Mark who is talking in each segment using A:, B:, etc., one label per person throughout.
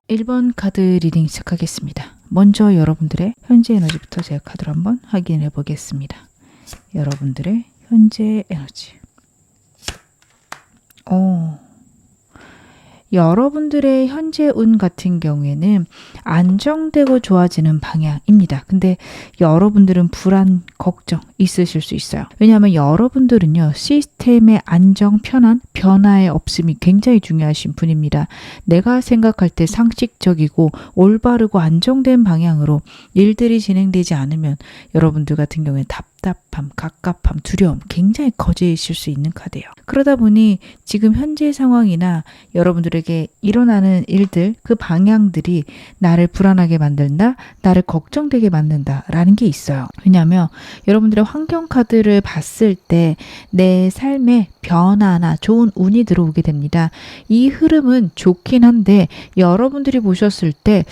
A: 1번 카드 리딩 시작하겠습니다. 먼저 여러분들의 현재 에너지부터 제가 카드로 한번 확인해 보겠습니다. 여러분들의 현재 에너지. 여러분들의 현재 운 같은 경우에는 안정되고 좋아지는 방향입니다. 근데 여러분들은 불안, 걱정 있으실 수 있어요. 왜냐하면 여러분들은요, 시스템의 안정, 편안, 변화의 없음이 굉장히 중요하신 분입니다. 내가 생각할 때 상식적이고 올바르고 안정된 방향으로 일들이 진행되지 않으면 여러분들 같은 경우에 답답함, 갑갑함, 두려움 굉장히 커지실 수 있는 카드예요. 그러다 보니 지금 현재 상황이나 여러분들에게 일어나는 일들, 그 방향들이 나를 불안하게 만든다, 나를 걱정되게 만든다라는 게 있어요. 왜냐하면 여러분들의 환경 카드를 봤을 때 내 삶에 변화나 좋은 운이 들어오게 됩니다. 이 흐름은 좋긴 한데 여러분들이 보셨을 때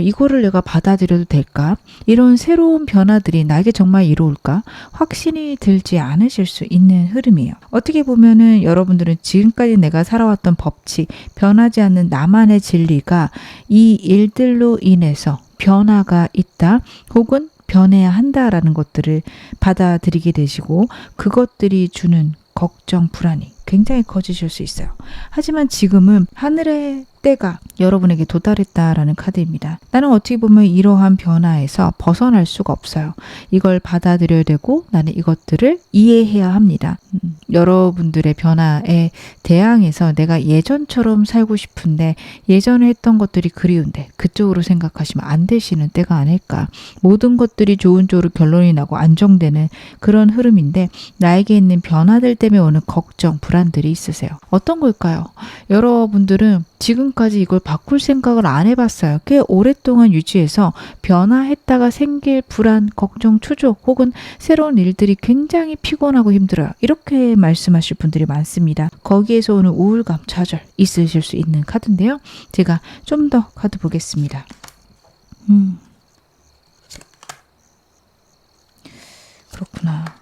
A: 이거를 내가 받아들여도 될까? 이런 새로운 변화들이 나에게 정말 이로울까? 확신이 들지 않으실 수 있는 흐름이에요. 어떻게 보면은 여러분들은 지금까지 내가 살아왔던 법칙, 변하지 않는 나만의 진리가 이 일들로 인해서 변화가 있다, 혹은 변해야 한다라는 것들을 받아들이게 되시고 그것들이 주는 걱정, 불안이 굉장히 커지실 수 있어요. 하지만 지금은 하늘의 때가 여러분에게 도달했다라는 카드입니다. 나는 어떻게 보면 이러한 변화에서 벗어날 수가 없어요. 이걸 받아들여야 되고 나는 이것들을 이해해야 합니다. 여러분들의 변화에 대항해서 내가 예전처럼 살고 싶은데 예전에 했던 것들이 그리운데 그쪽으로 생각하시면 안 되시는 때가 아닐까. 모든 것들이 좋은 쪽으로 결론이 나고 안정되는 그런 흐름인데 나에게 있는 변화들 때문에 오는 걱정, 불안들이 있으세요. 어떤 걸까요? 여러분들은 지금까지 이걸 바꿀 생각을 안 해봤어요. 꽤 오랫동안 유지해서 변화했다가 생길 불안, 걱정, 추적 혹은 새로운 일들이 굉장히 피곤하고 힘들어요. 이렇게 말씀하실 분들이 많습니다. 거기에서 오는 우울감, 좌절 있으실 수 있는 카드인데요. 제가 좀 더 카드 보겠습니다. 그렇구나.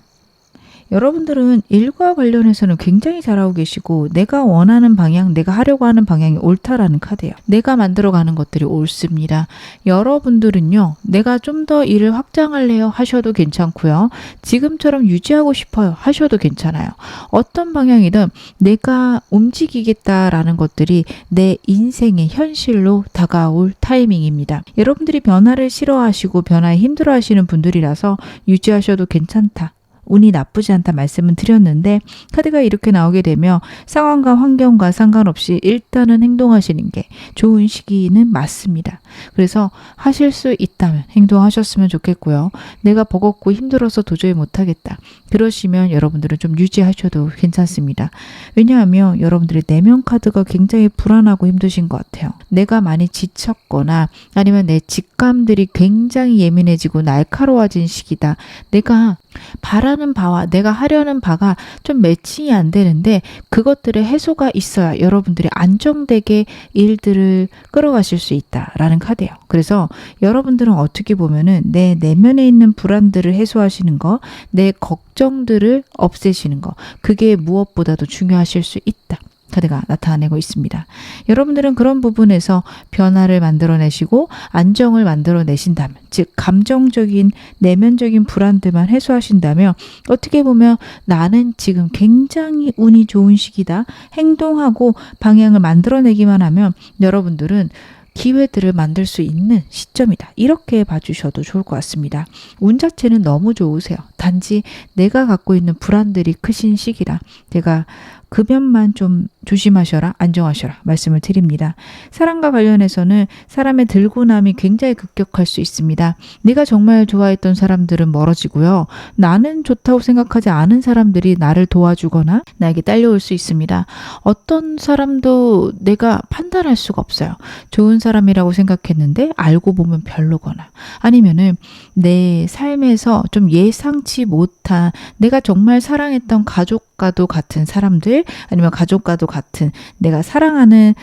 A: 여러분들은 일과 관련해서는 굉장히 잘하고 계시고 내가 원하는 방향, 내가 하려고 하는 방향이 옳다라는 카드예요. 내가 만들어가는 것들이 옳습니다. 여러분들은요, 내가 좀 더 일을 확장할래요 하셔도 괜찮고요. 지금처럼 유지하고 싶어요 하셔도 괜찮아요. 어떤 방향이든 내가 움직이겠다라는 것들이 내 인생의 현실로 다가올 타이밍입니다. 여러분들이 변화를 싫어하시고 변화에 힘들어하시는 분들이라서 유지하셔도 괜찮다, 운이 나쁘지 않다 말씀은 드렸는데 카드가 이렇게 나오게 되면 상황과 환경과 상관없이 일단은 행동하시는 게 좋은 시기는 맞습니다. 그래서 하실 수 있다면 행동하셨으면 좋겠고요. 내가 버겁고 힘들어서 도저히 못하겠다, 그러시면 여러분들은 좀 유지하셔도 괜찮습니다. 왜냐하면 여러분들의 내면 카드가 굉장히 불안하고 힘드신 것 같아요. 내가 많이 지쳤거나 아니면 내 직감들이 굉장히 예민해지고 날카로워진 시기다. 내가 바라는 바와 내가 하려는 바가 좀 매칭이 안 되는데 그것들의 해소가 있어야 여러분들이 안정되게 일들을 끌어가실 수 있다라는 카드예요. 그래서 여러분들은 어떻게 보면은 내 내면에 있는 불안들을 해소하시는 거, 내 걱정들을 없애시는 거, 그게 무엇보다도 중요하실 수 있다. 카드가 나타내고 있습니다. 여러분들은 그런 부분에서 변화를 만들어내시고 안정을 만들어내신다면, 즉 감정적인 내면적인 불안들만 해소하신다면 어떻게 보면 나는 지금 굉장히 운이 좋은 시기다, 행동하고 방향을 만들어내기만 하면 여러분들은 기회들을 만들 수 있는 시점이다, 이렇게 봐주셔도 좋을 것 같습니다. 운 자체는 너무 좋으세요. 단지 내가 갖고 있는 불안들이 크신 시기라 제가 그 면만 좀 조심하셔라, 안정하셔라 말씀을 드립니다. 사랑과 관련해서는 사람의 들고남이 굉장히 급격할 수 있습니다. 내가 정말 좋아했던 사람들은 멀어지고요. 나는 좋다고 생각하지 않은 사람들이 나를 도와주거나 나에게 딸려올 수 있습니다. 어떤 사람도 내가 판단할 수가 없어요. 좋은 사람이라고 생각했는데 알고 보면 별로거나 아니면은 내 삶에서 좀 예상치 못한 내가 정말 사랑했던 가족과도 같은 사람들, 사람들 아니면 가족과도 같은 내가 사랑하는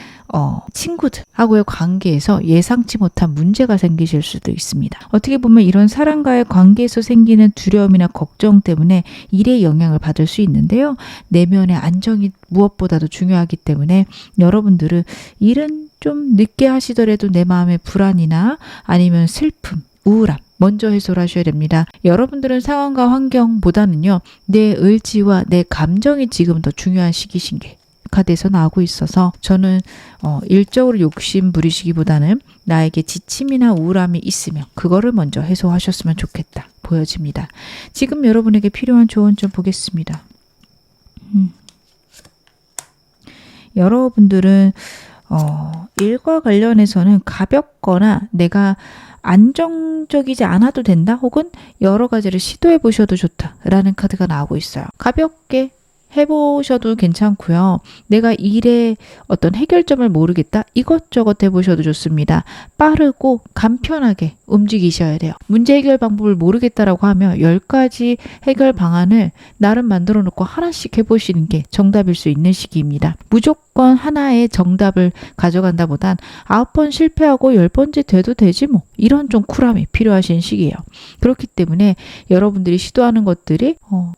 A: 친구들하고의 관계에서 예상치 못한 문제가 생기실 수도 있습니다. 어떻게 보면 이런 사람과의 관계에서 생기는 두려움이나 걱정 때문에 일에 영향을 받을 수 있는데요. 내면의 안정이 무엇보다도 중요하기 때문에 여러분들은 일은 좀 늦게 하시더라도 내 마음의 불안이나 아니면 슬픔, 우울함 먼저 해소를 하셔야 됩니다. 여러분들은 상황과 환경보다는요. 내 의지와 내 감정이 지금 더 중요한 시기신 게 카드에서 나오고 있어서 저는 일적으로 욕심 부리시기보다는 나에게 지침이나 우울함이 있으면 그거를 먼저 해소하셨으면 좋겠다 보여집니다. 지금 여러분에게 필요한 조언 좀 보겠습니다. 여러분들은 일과 관련해서는 가볍거나 내가 안정적이지 않아도 된다 혹은 여러 가지를 시도해 보셔도 좋다라는 카드가 나오고 있어요. 가볍게 해보셔도 괜찮고요. 내가 일에 어떤 해결점을 모르겠다? 이것저것 해보셔도 좋습니다. 빠르고 간편하게 움직이셔야 돼요. 문제 해결 방법을 모르겠다라고 하면 10가지 해결 방안을 나름 만들어 놓고 하나씩 해보시는 게 정답일 수 있는 시기입니다. 무조건 하나의 정답을 가져간다 보단 9번 실패하고 10번째 돼도 되지 뭐. 이런 좀 쿨함이 필요하신 시기예요. 그렇기 때문에 여러분들이 시도하는 것들이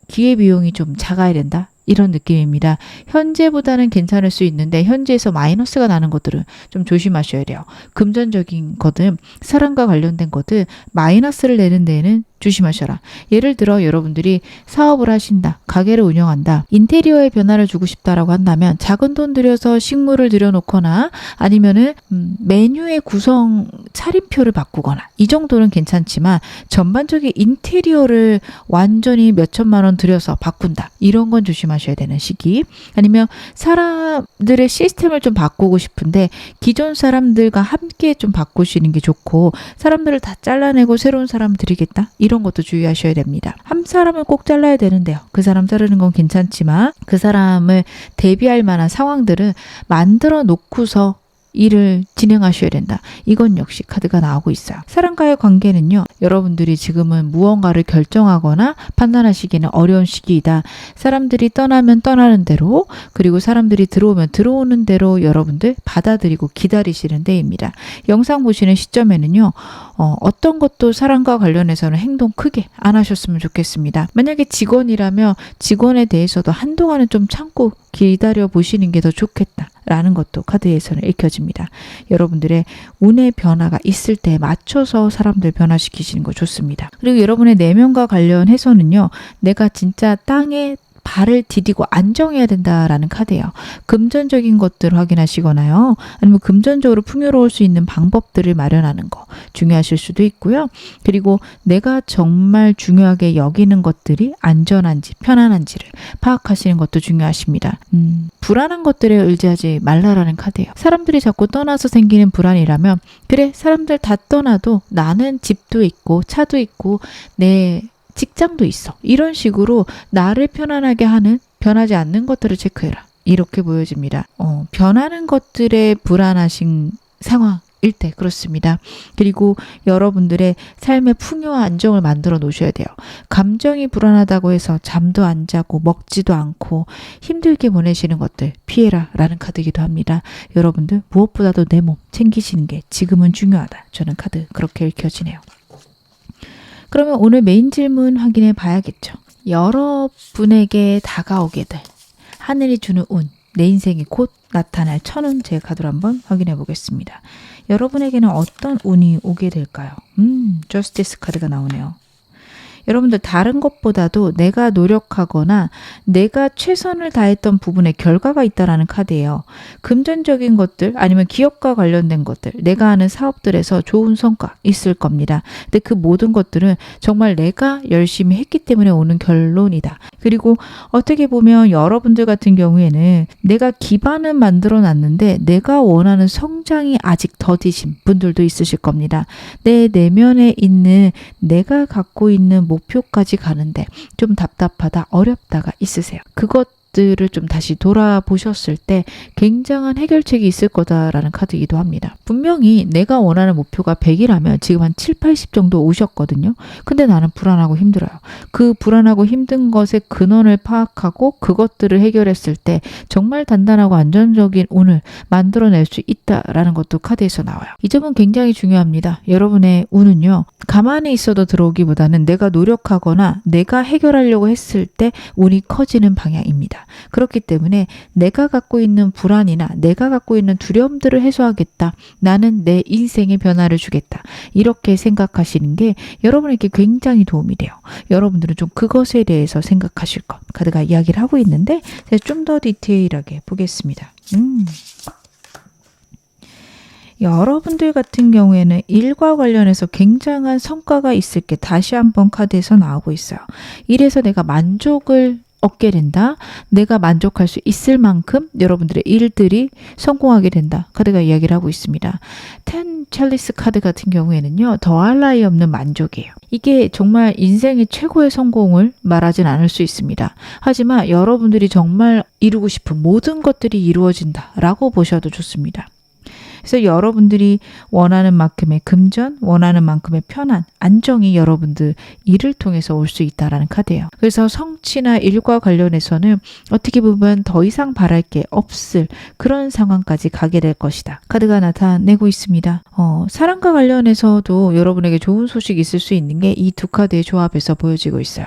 A: 기회비용이 좀 작아야 된다. 이런 느낌입니다. 현재보다는 괜찮을 수 있는데 현재에서 마이너스가 나는 것들은 좀 조심하셔야 돼요. 금전적인 거든 사랑과 관련된 거든 마이너스를 내는 데에는 조심하셔라. 예를 들어 여러분들이 사업을 하신다. 가게를 운영한다. 인테리어에 변화를 주고 싶다라고 한다면 작은 돈 들여서 식물을 들여놓거나 아니면은 메뉴의 구성 차림표를 바꾸거나 이 정도는 괜찮지만 전반적인 인테리어를 완전히 몇 천만 원 들여서 바꾼다. 이런 건 조심하셔야 되는 시기. 아니면 사람들의 시스템을 좀 바꾸고 싶은데 기존 사람들과 함께 좀 바꾸시는 게 좋고 사람들을 다 잘라내고 새로운 사람 들이겠다. 이런 것도 주의하셔야 됩니다. 한 사람을 꼭 잘라야 되는데요. 그 사람 자르는 건 괜찮지만 그 사람을 대비할 만한 상황들은 만들어 놓고서 일을 진행하셔야 된다. 이건 역시 카드가 나오고 있어요. 사람과의 관계는요. 여러분들이 지금은 무언가를 결정하거나 판단하시기에는 어려운 시기이다. 사람들이 떠나면 떠나는 대로 그리고 사람들이 들어오면 들어오는 대로 여러분들 받아들이고 기다리시는 때입니다. 영상 보시는 시점에는요. 어떤 것도 사람과 관련해서는 행동 크게 안 하셨으면 좋겠습니다. 만약에 직원이라면 직원에 대해서도 한동안은 좀 참고 기다려 보시는 게 더 좋겠다. 라는 것도 카드에서는 읽혀집니다. 여러분들의 운의 변화가 있을 때 맞춰서 사람들 변화시키시는 거 좋습니다. 그리고 여러분의 내면과 관련해서는요. 내가 진짜 땅에 발을 디디고 안정해야 된다라는 카드예요. 금전적인 것들을 확인하시거나요. 아니면 금전적으로 풍요로울 수 있는 방법들을 마련하는 거 중요하실 수도 있고요. 그리고 내가 정말 중요하게 여기는 것들이 안전한지 편안한지를 파악하시는 것도 중요하십니다. 불안한 것들에 의지하지 말라라는 카드예요. 사람들이 자꾸 떠나서 생기는 불안이라면 그래 사람들 다 떠나도 나는 집도 있고 차도 있고 내 직장도 있어. 이런 식으로 나를 편안하게 하는 변하지 않는 것들을 체크해라. 이렇게 보여집니다. 변하는 것들에 불안하신 상황일 때 그렇습니다. 그리고 여러분들의 삶의 풍요와 안정을 만들어 놓으셔야 돼요. 감정이 불안하다고 해서 잠도 안 자고 먹지도 않고 힘들게 보내시는 것들 피해라 라는 카드이기도 합니다. 여러분들 무엇보다도 내 몸 챙기시는 게 지금은 중요하다. 저는 카드 그렇게 읽혀지네요. 그러면 오늘 메인 질문 확인해 봐야겠죠. 여러분에게 다가오게 될 하늘이 주는 운, 내 인생이 곧 나타날 천운 제 카드로 한번 확인해 보겠습니다. 여러분에게는 어떤 운이 오게 될까요? 저스티스 카드가 나오네요. 여러분들 다른 것보다도 내가 노력하거나 내가 최선을 다했던 부분에 결과가 있다라는 카드예요. 금전적인 것들 아니면 기업과 관련된 것들 내가 하는 사업들에서 좋은 성과 있을 겁니다. 근데 그 모든 것들은 정말 내가 열심히 했기 때문에 오는 결론이다. 그리고 어떻게 보면 여러분들 같은 경우에는 내가 기반은 만들어 놨는데 내가 원하는 성장이 아직 더디신 분들도 있으실 겁니다. 내 내면에 있는 내가 갖고 있는 목표까지 가는데 좀 답답하다 어렵다가 있으세요. 그것들을 것들을 좀 다시 돌아보셨을 때 굉장한 해결책이 있을 거다라는 카드이기도 합니다. 분명히 내가 원하는 목표가 100이라면 지금 한 7, 80 정도 오셨거든요. 근데 나는 불안하고 힘들어요. 그 불안하고 힘든 것의 근원을 파악하고 그것들을 해결했을 때 정말 단단하고 안정적인 운을 만들어낼 수 있다라는 것도 카드에서 나와요. 이 점은 굉장히 중요합니다. 여러분의 운은요, 가만히 있어도 들어오기보다는 내가 노력하거나 내가 해결하려고 했을 때 운이 커지는 방향입니다. 그렇기 때문에 내가 갖고 있는 불안이나 내가 갖고 있는 두려움들을 해소하겠다. 나는 내 인생에 변화를 주겠다. 이렇게 생각하시는 게 여러분에게 굉장히 도움이 돼요. 여러분들은 좀 그것에 대해서 생각하실 것. 카드가 이야기를 하고 있는데 제가 좀 더 디테일하게 보겠습니다. 여러분들 같은 경우에는 일과 관련해서 굉장한 성과가 있을 게 다시 한번 카드에서 나오고 있어요. 이래서 내가 만족을 얻게 된다. 내가 만족할 수 있을 만큼 여러분들의 일들이 성공하게 된다. 카드가 이야기를 하고 있습니다. 10 찰리스 카드 같은 경우에는요. 더할 나위 없는 만족이에요. 이게 정말 인생의 최고의 성공을 말하진 않을 수 있습니다. 하지만 여러분들이 정말 이루고 싶은 모든 것들이 이루어진다라고 보셔도 좋습니다. 그래서 여러분들이 원하는 만큼의 금전, 원하는 만큼의 편안, 안정이 여러분들 일을 통해서 올 수 있다라는 카드예요. 그래서 성취나 일과 관련해서는 어떻게 보면 더 이상 바랄 게 없을 그런 상황까지 가게 될 것이다. 카드가 나타내고 있습니다. 사랑과 관련해서도 여러분에게 좋은 소식이 있을 수 있는 게 이 두 카드의 조합에서 보여지고 있어요.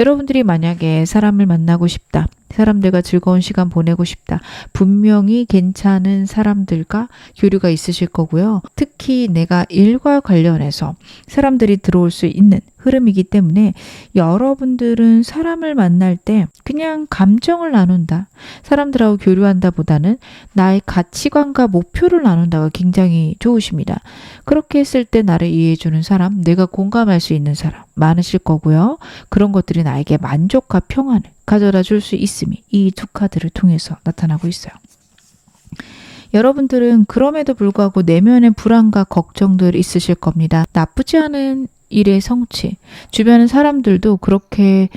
A: 여러분들이 만약에 사람을 만나고 싶다. 사람들과 즐거운 시간 보내고 싶다. 분명히 괜찮은 사람들과 교류가 있으실 거고요. 특히 내가 일과 관련해서 사람들이 들어올 수 있는 흐름이기 때문에 여러분들은 사람을 만날 때 그냥 감정을 나눈다. 사람들하고 교류한다 보다는 나의 가치관과 목표를 나눈다가 굉장히 좋으십니다. 그렇게 했을 때 나를 이해해주는 사람, 내가 공감할 수 있는 사람 많으실 거고요. 그런 것들이 나에게 만족과 평안을 가져다 줄 수 있음이 이 두 카드를 통해서 나타나고 있어요. 여러분들은 그럼에도 불구하고 내면의 불안과 걱정들 있으실 겁니다. 나쁘지 않은 일의 성취, 주변의 사람들도 그렇게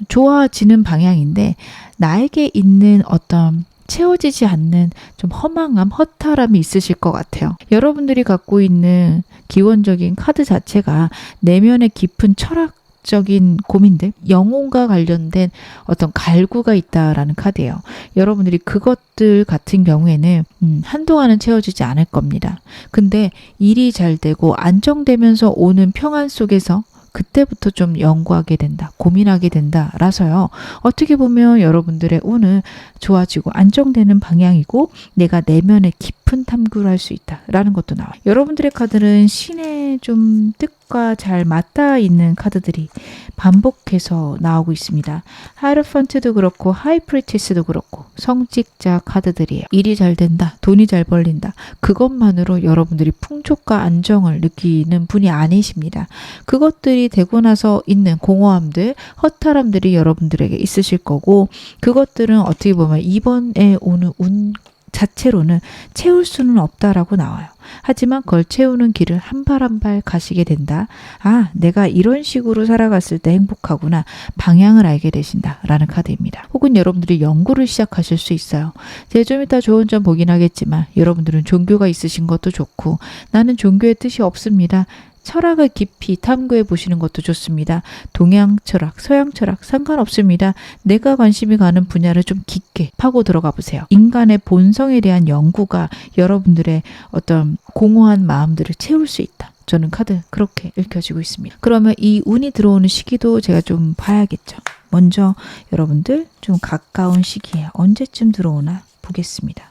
A: 좋아지는 방향인데 나에게 있는 어떤 채워지지 않는 좀 허망함, 허탈함이 있으실 것 같아요. 여러분들이 갖고 있는 기원적인 카드 자체가 내면의 깊은 철학적인 고민들, 영혼과 관련된 어떤 갈구가 있다라는 카드예요. 여러분들이 그것들 같은 경우에는 한동안은 채워지지 않을 겁니다. 근데 일이 잘 되고 안정되면서 오는 평안 속에서 그때부터 좀 연구하게 된다, 고민하게 된다라서요. 어떻게 보면 여러분들의 운은 좋아지고 안정되는 방향이고 내가 내면의 깊은 탐구를 할 수 있다라는 것도 나와요. 여러분들의 카드는 신의 좀 뜻과 잘 맞닿아 있는 카드들이 반복해서 나오고 있습니다. 하이로펀트도 그렇고 하이프리티스도 그렇고 성직자 카드들이에요. 일이 잘 된다, 돈이 잘 벌린다. 그것만으로 여러분들이 풍족과 안정을 느끼는 분이 아니십니다. 그것들이 되고 나서 있는 공허함들, 허탈함들이 여러분들에게 있으실 거고 그것들은 어떻게 보면 이번에 오는 운 자체로는 채울 수는 없다라고 나와요. 하지만 그걸 채우는 길을 한 발 한 발 가시게 된다. 아, 내가 이런 식으로 살아갔을 때 행복하구나. 방향을 알게 되신다라는 카드입니다. 혹은 여러분들이 연구를 시작하실 수 있어요. 제가 좀 이따 좋은 점 보긴 하겠지만 여러분들은 종교가 있으신 것도 좋고 나는 종교의 뜻이 없습니다. 철학을 깊이 탐구해 보시는 것도 좋습니다. 동양 철학, 서양 철학 상관없습니다. 내가 관심이 가는 분야를 좀 깊게 파고 들어가 보세요. 인간의 본성에 대한 연구가 여러분들의 어떤 공허한 마음들을 채울 수 있다. 저는 카드 그렇게 읽혀지고 있습니다. 그러면 이 운이 들어오는 시기도 제가 좀 봐야겠죠. 먼저 여러분들 좀 가까운 시기에 언제쯤 들어오나 보겠습니다.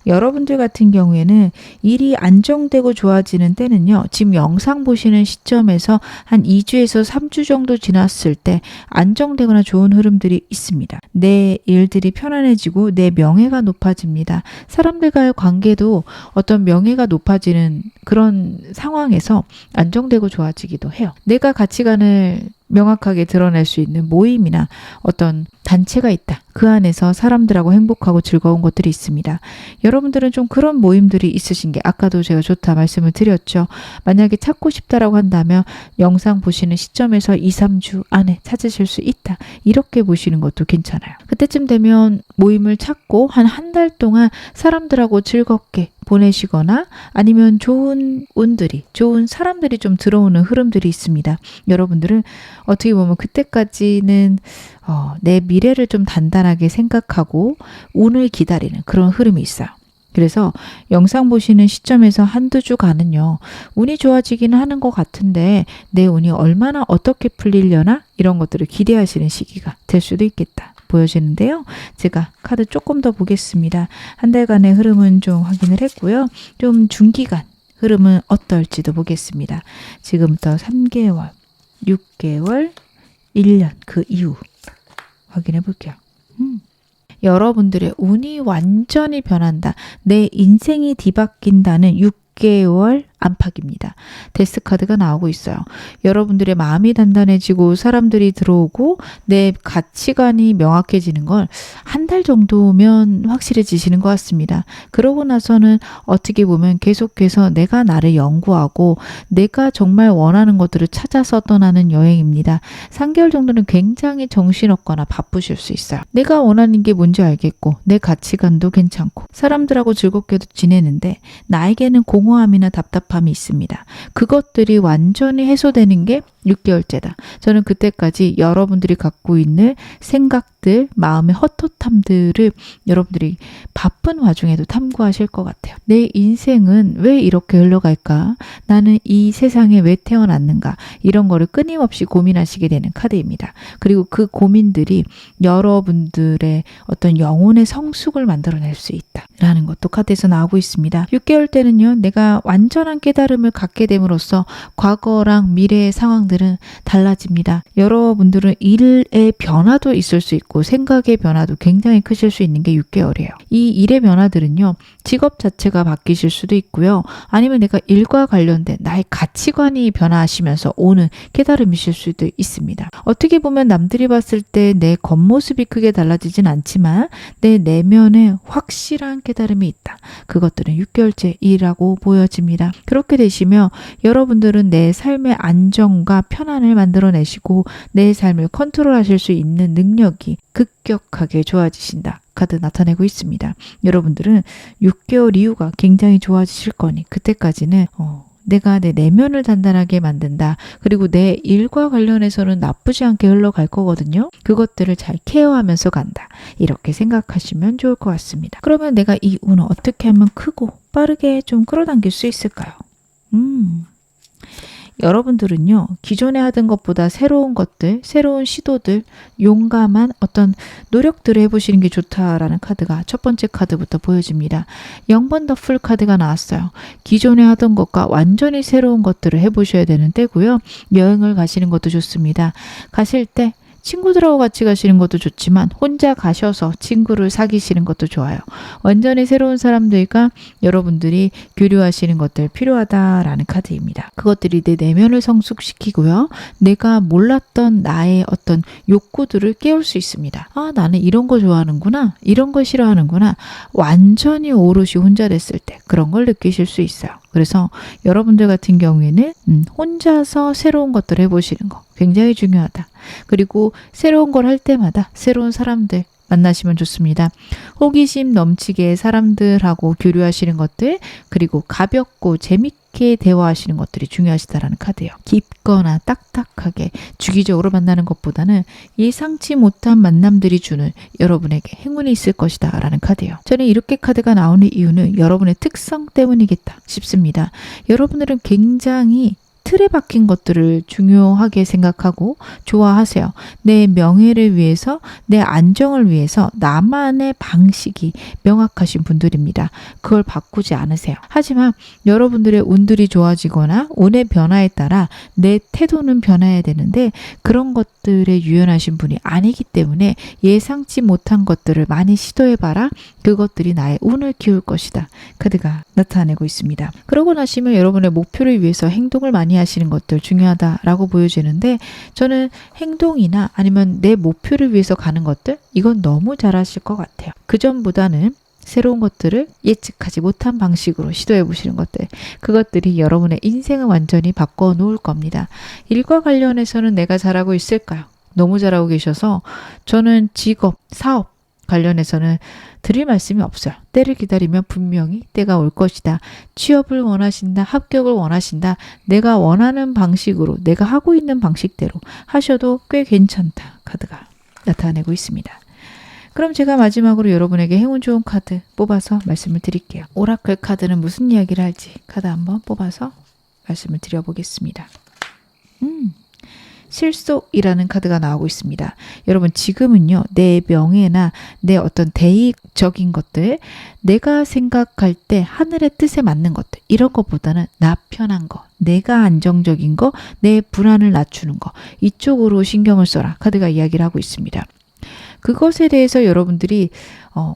A: 여러분들 같은 경우에는 일이 안정되고 좋아지는 때는요. 지금 영상 보시는 시점에서 한 2주에서 3주 정도 지났을 때 안정되거나 좋은 흐름들이 있습니다. 내 일들이 편안해지고 내 명예가 높아집니다. 사람들과의 관계도 어떤 명예가 높아지는 그런 상황에서 안정되고 좋아지기도 해요. 내가 가치관을 명확하게 드러낼 수 있는 모임이나 어떤 단체가 있다. 그 안에서 사람들하고 행복하고 즐거운 것들이 있습니다. 여러분들은 좀 그런 모임들이 있으신 게 아까도 제가 좋다 말씀을 드렸죠. 만약에 찾고 싶다라고 한다면 영상 보시는 시점에서 2, 3주 안에 찾으실 수 있다. 이렇게 보시는 것도 괜찮아요. 그때쯤 되면 모임을 찾고 한 달 동안 사람들하고 즐겁게 보내시거나 아니면 좋은 운들이, 좋은 사람들이 좀 들어오는 흐름들이 있습니다. 여러분들은 어떻게 보면 그때까지는 내 미래를 좀 단단하게 생각하고 운을 기다리는 그런 흐름이 있어요. 그래서 영상 보시는 시점에서 한두 주간은요, 운이 좋아지기는 하는 것 같은데 내 운이 얼마나 어떻게 풀리려나 이런 것들을 기대하시는 시기가 될 수도 있겠다. 보여지는데요. 제가 카드 조금 더 보겠습니다. 한 달간의 흐름은 좀 확인을 했고요. 좀 중기간 흐름은 어떨지도 보겠습니다. 지금부터 3개월, 6개월, 1년 그 이후 확인해 볼게요. 여러분들의 운이 완전히 변한다. 내 인생이 뒤바뀐다는 6개월 안팎입니다. 데스 카드가 나오고 있어요. 여러분들의 마음이 단단해지고 사람들이 들어오고 내 가치관이 명확해지는 걸 한 달 정도면 확실해지시는 것 같습니다. 그러고 나서는 어떻게 보면 계속해서 내가 나를 연구하고 내가 정말 원하는 것들을 찾아서 떠나는 여행입니다. 3개월 정도는 굉장히 정신없거나 바쁘실 수 있어요. 내가 원하는 게 뭔지 알겠고 내 가치관도 괜찮고 사람들하고 즐겁게도 지내는데 나에게는 공허함이나 답답함이 있습니다. 그것들이 완전히 해소되는 게 6개월째다. 저는 그때까지 여러분들이 갖고 있는 생각들, 마음의 헛헛함들을 여러분들이 바쁜 와중에도 탐구하실 것 같아요. 내 인생은 왜 이렇게 흘러갈까? 나는 이 세상에 왜 태어났는가? 이런 거를 끊임없이 고민하시게 되는 카드입니다. 그리고 그 고민들이 여러분들의 어떤 영혼의 성숙을 만들어낼 수 있다. 라는 것도 카드에서 나오고 있습니다. 6개월 때는요, 내가 완전한 깨달음을 갖게 됨으로써 과거랑 미래의 상황들은 달라집니다. 여러분들은 일의 변화도 있을 수 있고 생각의 변화도 굉장히 크실 수 있는 게 6개월이에요. 이 일의 변화들은요, 직업 자체가 바뀌실 수도 있고요. 아니면 내가 일과 관련된 나의 가치관이 변화하시면서 오는 깨달음이실 수도 있습니다. 어떻게 보면 남들이 봤을 때 내 겉모습이 크게 달라지진 않지만 내 내면에 확실한 깨달음이 있다. 그것들은 6개월째 일이라고 보여집니다. 그렇게 되시면 여러분들은 내 삶의 안정과 편안을 만들어내시고 내 삶을 컨트롤하실 수 있는 능력이 급격하게 좋아지신다. 카드 나타내고 있습니다. 여러분들은 6개월 이후가 굉장히 좋아지실 거니 그때까지는 내가 내 내면을 단단하게 만든다. 그리고 내 일과 관련해서는 나쁘지 않게 흘러갈 거거든요. 그것들을 잘 케어하면서 간다. 이렇게 생각하시면 좋을 것 같습니다. 그러면 내가 이 운을 어떻게 하면 크고 빠르게 좀 끌어당길 수 있을까요? 여러분들은요, 기존에 하던 것보다 새로운 것들, 새로운 시도들, 용감한 어떤 노력들을 해보시는 게 좋다라는 카드가 첫 번째 카드부터 보여집니다. 0번 더 풀 카드가 나왔어요. 기존에 하던 것과 완전히 새로운 것들을 해보셔야 되는 때고요. 여행을 가시는 것도 좋습니다. 가실 때 친구들하고 같이 가시는 것도 좋지만 혼자 가셔서 친구를 사귀시는 것도 좋아요. 완전히 새로운 사람들과 여러분들이 교류하시는 것들 필요하다라는 카드입니다. 그것들이 내 내면을 성숙시키고요. 내가 몰랐던 나의 어떤 욕구들을 깨울 수 있습니다. 아, 나는 이런 거 좋아하는구나. 이런 거 싫어하는구나. 완전히 오롯이 혼자 됐을 때 그런 걸 느끼실 수 있어요. 그래서 여러분들 같은 경우에는 혼자서 새로운 것들을 해보시는 거 굉장히 중요하다. 그리고 새로운 걸 할 때마다 새로운 사람들 만나시면 좋습니다. 호기심 넘치게 사람들하고 교류하시는 것들, 그리고 가볍고 재밌게 대화하시는 것들이 중요하시다라는 카드예요. 깊거나 딱딱하게 주기적으로 만나는 것보다는 예상치 못한 만남들이 주는 여러분에게 행운이 있을 것이다 라는 카드예요. 저는 이렇게 카드가 나오는 이유는 여러분의 특성 때문이겠다 싶습니다. 여러분들은 굉장히 틀에 박힌 것들을 중요하게 생각하고 좋아하세요. 내 명예를 위해서, 내 안정을 위해서 나만의 방식이 명확하신 분들입니다. 그걸 바꾸지 않으세요. 하지만 여러분들의 운들이 좋아지거나 운의 변화에 따라 내 태도는 변해야 되는데 그런 것들에 유연하신 분이 아니기 때문에 예상치 못한 것들을 많이 시도해봐라. 그것들이 나의 운을 키울 것이다. 카드가 나타내고 있습니다. 그러고 나시면 여러분의 목표를 위해서 행동을 많이 하시는 것들 중요하다라고 보여지는데 저는 행동이나 아니면 내 목표를 위해서 가는 것들 이건 너무 잘하실 것 같아요. 그전보다는 새로운 것들을 예측하지 못한 방식으로 시도해 보시는 것들 그것들이 여러분의 인생을 완전히 바꿔 놓을 겁니다. 일과 관련해서는 내가 잘하고 있을까요? 너무 잘하고 계셔서 저는 직업, 사업 관련해서는 드릴 말씀이 없어요. 때를 기다리면 분명히 때가 올 것이다. 취업을 원하신다. 합격을 원하신다. 내가 원하는 방식으로 내가 하고 있는 방식대로 하셔도 꽤 괜찮다. 카드가 나타내고 있습니다. 그럼 제가 마지막으로 여러분에게 행운 좋은 카드 뽑아서 말씀을 드릴게요. 오라클 카드는 무슨 이야기를 할지 카드 한번 뽑아서 말씀을 드려보겠습니다. 실속이라는 카드가 나오고 있습니다. 여러분 지금은요. 내 명예나 내 어떤 대의적인 것들 내가 생각할 때 하늘의 뜻에 맞는 것들 이런 것보다는 나 편한 거 내가 안정적인 거 내 불안을 낮추는 거 이쪽으로 신경을 써라 카드가 이야기를 하고 있습니다. 그것에 대해서 여러분들이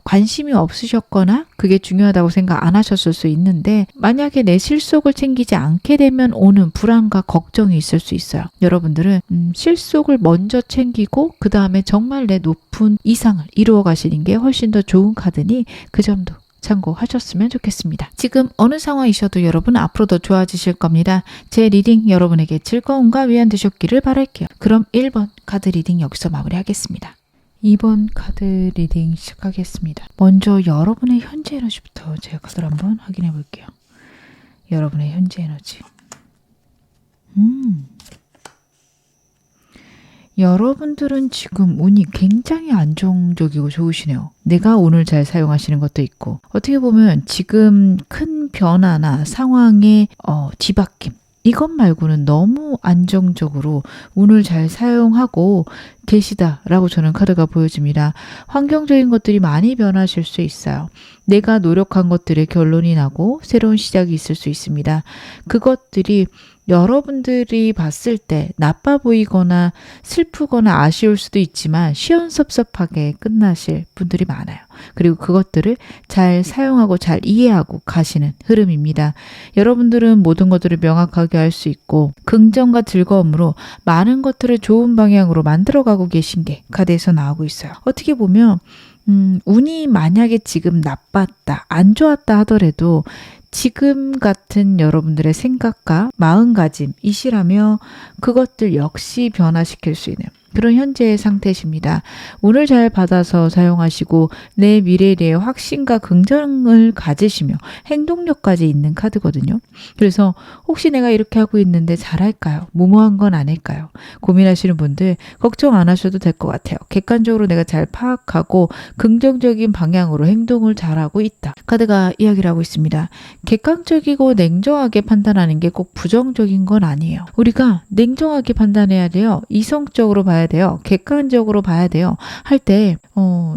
A: 관심이 없으셨거나 그게 중요하다고 생각 안 하셨을 수 있는데 만약에 내 실속을 챙기지 않게 되면 오는 불안과 걱정이 있을 수 있어요. 여러분들은 실속을 먼저 챙기고 그 다음에 정말 내 높은 이상을 이루어 가시는 게 훨씬 더 좋은 카드니 그 점도 참고하셨으면 좋겠습니다. 지금 어느 상황이셔도 여러분 앞으로 더 좋아지실 겁니다. 제 리딩 여러분에게 즐거움과 위안 되셨기를 바랄게요. 그럼 1번 카드 리딩 여기서 마무리하겠습니다. 2번 카드 리딩 시작하겠습니다. 먼저 여러분의 현재 에너지부터 제가 카드를 한번 확인해 볼게요. 여러분의 현재 에너지. 여러분들은 지금 운이 굉장히 안정적이고 좋으시네요. 내가 운을 잘 사용하시는 것도 있고 어떻게 보면 지금 큰 변화나 상황의 뒤바뀜 이것 말고는 너무 안정적으로 운을 잘 사용하고 계시다라고 저는 카드가 보여집니다. 환경적인 것들이 많이 변하실 수 있어요. 내가 노력한 것들의 결론이 나고 새로운 시작이 있을 수 있습니다. 그것들이 여러분들이 봤을 때 나빠 보이거나 슬프거나 아쉬울 수도 있지만 시원섭섭하게 끝나실 분들이 많아요. 그리고 그것들을 잘 사용하고 잘 이해하고 가시는 흐름입니다. 여러분들은 모든 것들을 명확하게 할 수 있고 긍정과 즐거움으로 많은 것들을 좋은 방향으로 만들어가고 계신 게 카드에서 나오고 있어요. 어떻게 보면 운이 만약에 지금 나빴다, 안 좋았다 하더라도 지금 같은 여러분들의 생각과 마음가짐이시라며 그것들 역시 변화시킬 수 있는 그런 현재의 상태십니다. 운을 잘 받아서 사용하시고 내 미래에 대해 확신과 긍정을 가지시며 행동력까지 있는 카드거든요. 그래서 혹시 내가 이렇게 하고 있는데 잘할까요? 무모한 건 아닐까요? 고민하시는 분들 걱정 안 하셔도 될 것 같아요. 객관적으로 내가 잘 파악하고 긍정적인 방향으로 행동을 잘하고 있다. 카드가 이야기를 하고 있습니다. 객관적이고 냉정하게 판단하는 게 꼭 부정적인 건 아니에요. 우리가 냉정하게 판단해야 돼요. 이성적으로 봐야 돼요. 객관적으로 봐야 돼요. 할 때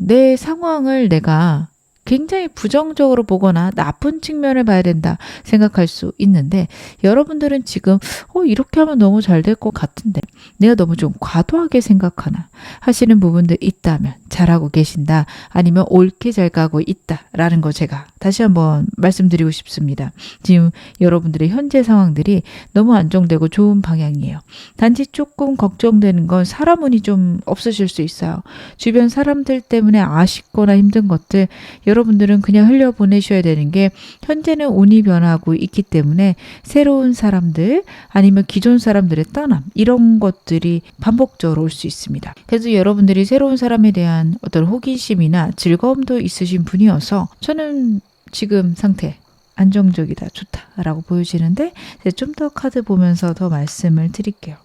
A: 내 상황을 내가 굉장히 부정적으로 보거나 나쁜 측면을 봐야 된다 생각할 수 있는데 여러분들은 지금 이렇게 하면 너무 잘 될 것 같은데 내가 너무 좀 과도하게 생각하나 하시는 부분들 있다면 잘하고 계신다 아니면 옳게 잘 가고 있다라는 거 제가 다시 한번 말씀드리고 싶습니다. 지금 여러분들의 현재 상황들이 너무 안정되고 좋은 방향이에요. 단지 조금 걱정되는 건 사람 운이 좀 없으실 수 있어요. 주변 사람들 때문에 아쉽거나 힘든 것들 여러분들은 그냥 흘려보내셔야 되는 게 현재는 운이 변하고 있기 때문에 새로운 사람들 아니면 기존 사람들의 떠남 이런 것들이 반복적으로 올 수 있습니다. 그래서 여러분들이 새로운 사람에 대한 어떤 호기심이나 즐거움도 있으신 분이어서 저는 지금 상태 안정적이다 좋다라고 보여지는데 좀 더 카드 보면서 더 말씀을 드릴게요.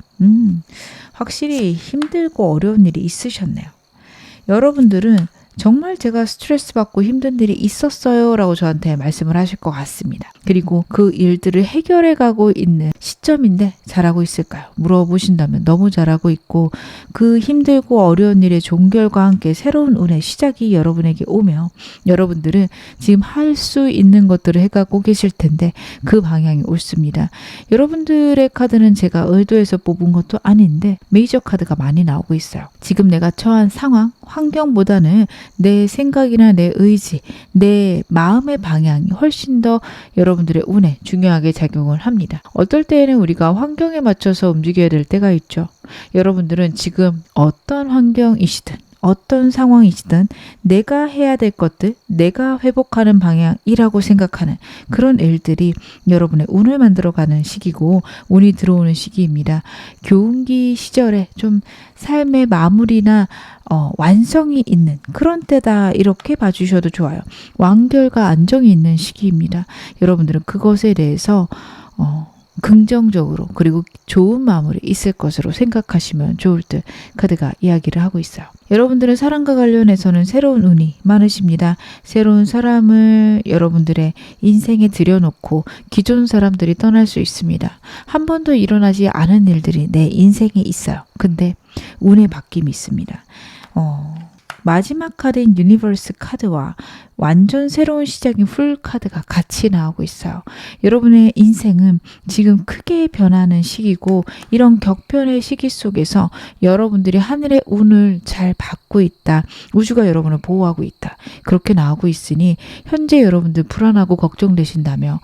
A: 확실히 힘들고 어려운 일이 있으셨네요. 여러분들은 정말 제가 스트레스 받고 힘든 일이 있었어요 라고 저한테 말씀을 하실 것 같습니다. 그리고 그 일들을 해결해 가고 있는 시점인데 잘하고 있을까요? 물어보신다면 너무 잘하고 있고 그 힘들고 어려운 일의 종결과 함께 새로운 운의 시작이 여러분에게 오며 여러분들은 지금 할 수 있는 것들을 해가고 계실 텐데 그 방향이 옳습니다. 여러분들의 카드는 제가 의도해서 뽑은 것도 아닌데 메이저 카드가 많이 나오고 있어요. 지금 내가 처한 상황, 환경보다는 내 생각이나 내 의지, 내 마음의 방향이 훨씬 더 여러분들의 운에 중요하게 작용을 합니다. 어떨 때에는 우리가 환경에 맞춰서 움직여야 될 때가 있죠. 여러분들은 지금 어떤 환경이시든 어떤 상황이시든 내가 해야 될 것들, 내가 회복하는 방향이라고 생각하는 그런 일들이 여러분의 운을 만들어가는 시기고 운이 들어오는 시기입니다. 교운기 시절에 좀 삶의 마무리나 완성이 있는 그런 때다 이렇게 봐주셔도 좋아요. 완결과 안정이 있는 시기입니다. 여러분들은 그것에 대해서 긍정적으로 그리고 좋은 마무리 있을 것으로 생각하시면 좋을 듯 카드가 이야기를 하고 있어요. 여러분들은 사랑과 관련해서는 새로운 운이 많으십니다. 새로운 사람을 여러분들의 인생에 들여놓고 기존 사람들이 떠날 수 있습니다. 한 번도 일어나지 않은 일들이 내 인생에 있어요. 근데 운의 바뀜이 있습니다. 마지막 카드인 유니버스 카드와 완전 새로운 시작인 풀 카드가 같이 나오고 있어요. 여러분의 인생은 지금 크게 변하는 시기고 이런 격변의 시기 속에서 여러분들이 하늘의 운을 잘 받고 있다. 우주가 여러분을 보호하고 있다. 그렇게 나오고 있으니 현재 여러분들 불안하고 걱정되신다며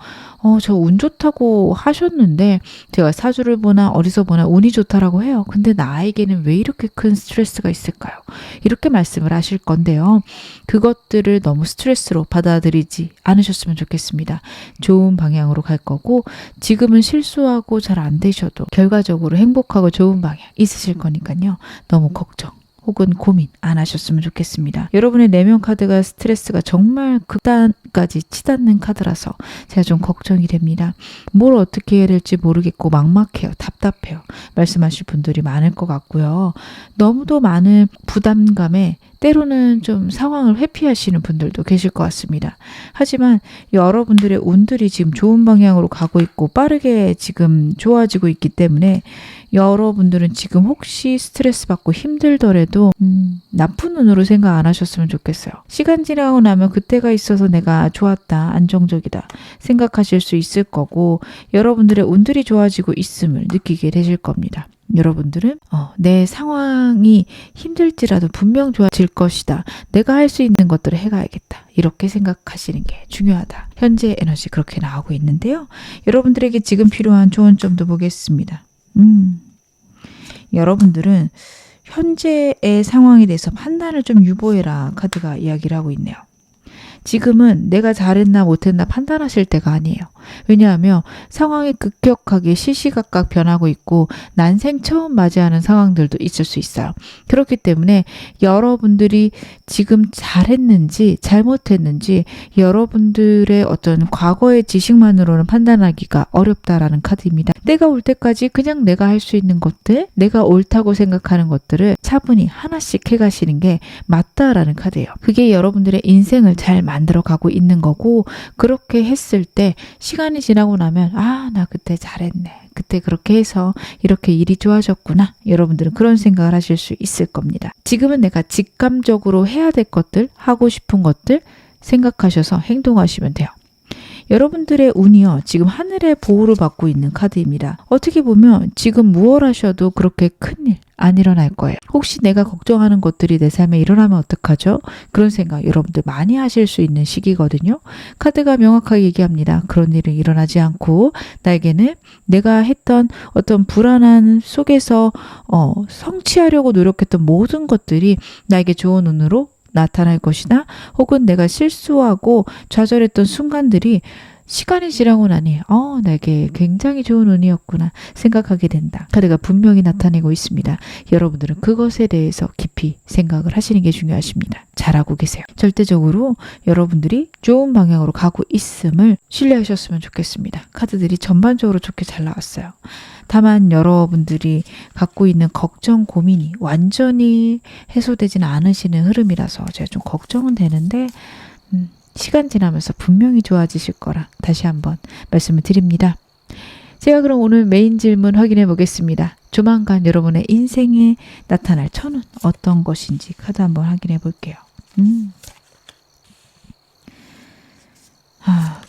A: 저 운 좋다고 하셨는데 제가 사주를 보나 어디서 보나 운이 좋다라고 해요. 근데 나에게는 왜 이렇게 큰 스트레스가 있을까요? 이렇게 말씀을 하실 건데요. 그것들을 너무 스트레스로 받아들이지 않으셨으면 좋겠습니다. 좋은 방향으로 갈 거고 지금은 실수하고 잘 안 되셔도 결과적으로 행복하고 좋은 방향 있으실 거니까요. 너무 걱정 혹은 고민 안 하셨으면 좋겠습니다. 여러분의 내면 카드가 스트레스가 정말 극단까지 치닫는 카드라서 제가 좀 걱정이 됩니다. 뭘 어떻게 해야 될지 모르겠고 막막해요. 답답해요. 말씀하실 분들이 많을 것 같고요. 너무도 많은 부담감에 때로는 좀 상황을 회피하시는 분들도 계실 것 같습니다. 하지만 여러분들의 운들이 지금 좋은 방향으로 가고 있고 빠르게 지금 좋아지고 있기 때문에 여러분들은 지금 혹시 스트레스 받고 힘들더라도 나쁜 눈으로 생각 안 하셨으면 좋겠어요. 시간 지나고 나면 그때가 있어서 내가 좋았다, 안정적이다 생각하실 수 있을 거고 여러분들의 운들이 좋아지고 있음을 느끼게 되실 겁니다. 여러분들은 내 상황이 힘들지라도 분명 좋아질 것이다. 내가 할 수 있는 것들을 해가야겠다. 이렇게 생각하시는 게 중요하다. 현재 에너지 그렇게 나오고 있는데요. 여러분들에게 지금 필요한 조언 점도 보겠습니다. 여러분들은 현재의 상황에 대해서 판단을 좀 유보해라 카드가 이야기를 하고 있네요. 지금은 내가 잘했나 못했나 판단하실 때가 아니에요. 왜냐하면 상황이 급격하게 시시각각 변하고 있고 난생 처음 맞이하는 상황들도 있을 수 있어요. 그렇기 때문에 여러분들이 지금 잘했는지 잘못했는지 여러분들의 어떤 과거의 지식만으로는 판단하기가 어렵다라는 카드입니다. 때가 올 때까지 그냥 내가 할 수 있는 것들, 내가 옳다고 생각하는 것들을 차분히 하나씩 해가시는 게 맞다라는 카드예요. 그게 여러분들의 인생을 잘 만들어가고 있는 거고 그렇게 했을 때 시간이 지나고 나면 나 그때 잘했네. 그때 그렇게 해서 이렇게 일이 좋아졌구나. 여러분들은 그런 생각을 하실 수 있을 겁니다. 지금은 내가 직감적으로 해야 될 것들, 하고 싶은 것들 생각하셔서 행동하시면 돼요. 여러분들의 운이요. 지금 하늘의 보호를 받고 있는 카드입니다. 어떻게 보면 지금 무엇 하셔도 그렇게 큰일 안 일어날 거예요. 혹시 내가 걱정하는 것들이 내 삶에 일어나면 어떡하죠? 그런 생각 여러분들 많이 하실 수 있는 시기거든요. 카드가 명확하게 얘기합니다. 그런 일은 일어나지 않고 나에게는 내가 했던 어떤 불안한 속에서 성취하려고 노력했던 모든 것들이 나에게 좋은 운으로 나타날 것이다. 혹은 내가 실수하고 좌절했던 순간들이 시간이 지나고 나니 내게 굉장히 좋은 운이었구나 생각하게 된다. 카드가 분명히 나타내고 있습니다. 여러분들은 그것에 대해서 깊이 생각을 하시는 게 중요하십니다. 잘하고 계세요. 절대적으로 여러분들이 좋은 방향으로 가고 있음을 신뢰하셨으면 좋겠습니다. 카드들이 전반적으로 좋게 잘 나왔어요. 다만 여러분들이 갖고 있는 걱정, 고민이 완전히 해소되지는 않으시는 흐름이라서 제가 좀 걱정은 되는데 시간 지나면서 분명히 좋아지실 거라 다시 한번 말씀을 드립니다. 제가 그럼 오늘 메인 질문 확인해 보겠습니다. 조만간 여러분의 인생에 나타날 천운 어떤 것인지 카드 한번 확인해 볼게요.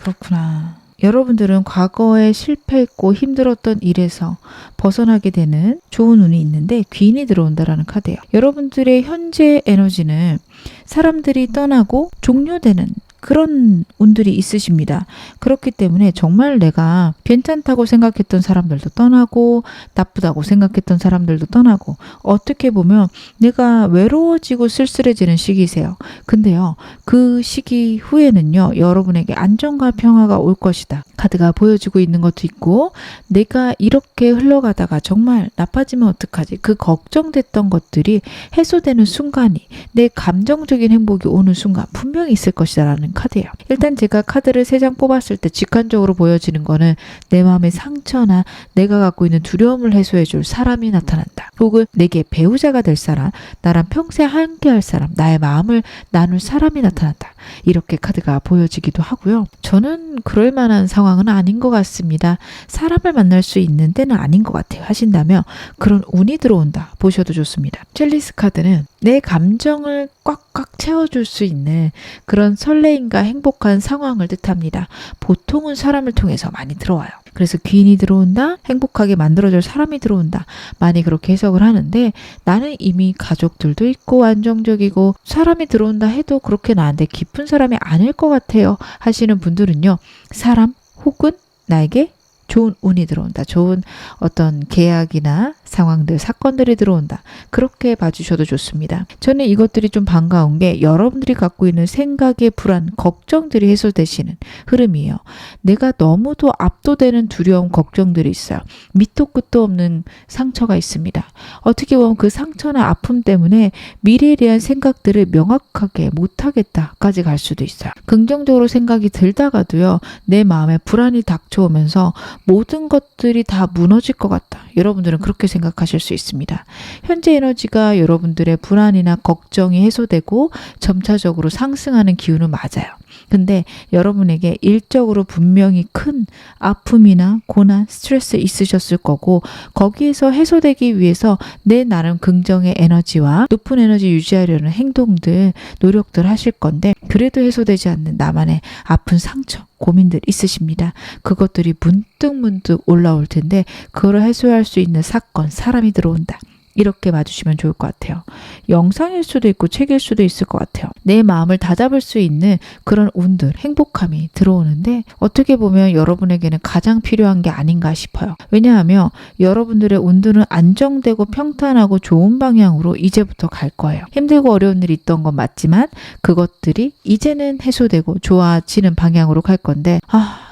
A: 그렇구나. 여러분들은 과거에 실패했고 힘들었던 일에서 벗어나게 되는 좋은 운이 있는데 귀인이 들어온다라는 카드예요. 여러분들의 현재 에너지는 사람들이 떠나고 종료되는 그런 운들이 있으십니다. 그렇기 때문에 정말 내가 괜찮다고 생각했던 사람들도 떠나고 나쁘다고 생각했던 사람들도 떠나고 어떻게 보면 내가 외로워지고 쓸쓸해지는 시기세요. 근데요, 그 시기 후에는요, 여러분에게 안정과 평화가 올 것이다. 카드가 보여주고 있는 것도 있고, 내가 이렇게 흘러가다가 정말 나빠지면 어떡하지? 그 걱정됐던 것들이 해소되는 순간이, 내 감정적인 행복이 오는 순간 분명히 있을 것이다 라는 카드예요. 일단 제가 카드를 3장 뽑았을 때 직관적으로 보여지는 거는 내 마음의 상처나 내가 갖고 있는 두려움을 해소해 줄 사람이 나타난다. 혹은 내게 배우자가 될 사람, 나랑 평생 함께 할 사람, 나의 마음을 나눌 사람이 나타난다. 이렇게 카드가 보여지기도 하고요. 저는 그럴 만한 상황은 아닌 것 같습니다. 사람을 만날 수 있는 때는 아닌 것 같아요 하신다면 그런 운이 들어온다 보셔도 좋습니다. 첼리스 카드는 내 감정을 꽉꽉 채워줄 수 있는 그런 설레임과 행복한 상황을 뜻합니다. 보통은 사람을 통해서 많이 들어와요. 그래서 귀인이 들어온다, 행복하게 만들어줄 사람이 들어온다, 많이 그렇게 해석을 하는데, 나는 이미 가족들도 있고 안정적이고 사람이 들어온다 해도 그렇게 나한테 깊은 사람이 아닐 것 같아요 하시는 분들은요, 사람 혹은 나에게 좋은 운이 들어온다, 좋은 어떤 계약이나 상황들, 사건들이 들어온다, 그렇게 봐주셔도 좋습니다. 저는 이것들이 좀 반가운 게 여러분들이 갖고 있는 생각의 불안, 걱정들이 해소되시는 흐름이에요. 내가 너무도 압도되는 두려움, 걱정들이 있어요. 밑도 끝도 없는 상처가 있습니다. 어떻게 보면 그 상처나 아픔 때문에 미래에 대한 생각들을 명확하게 못하겠다까지 갈 수도 있어요. 긍정적으로 생각이 들다가도요, 내 마음에 불안이 닥쳐오면서 모든 것들이 다 무너질 것 같다. 여러분들은 그렇게 생각하실 수 있습니다. 현재 에너지가 여러분들의 불안이나 걱정이 해소되고 점차적으로 상승하는 기운은 맞아요. 근데 여러분에게 일적으로 분명히 큰 아픔이나 고난, 스트레스 있으셨을 거고, 거기에서 해소되기 위해서 내 나름 긍정의 에너지와 높은 에너지 유지하려는 행동들, 노력들 하실 건데, 그래도 해소되지 않는 나만의 아픈 상처, 고민들 있으십니다. 그것들이 문득문득 올라올 텐데 그걸 해소할 수 있는 사건, 사람이 들어온다. 이렇게 봐주시면 좋을 것 같아요. 영상일 수도 있고 책일 수도 있을 것 같아요. 내 마음을 다잡을 수 있는 그런 운들, 행복함이 들어오는데 어떻게 보면 여러분에게는 가장 필요한 게 아닌가 싶어요. 왜냐하면 여러분들의 운들은 안정되고 평탄하고 좋은 방향으로 이제부터 갈 거예요. 힘들고 어려운 일이 있던 건 맞지만 그것들이 이제는 해소되고 좋아지는 방향으로 갈 건데,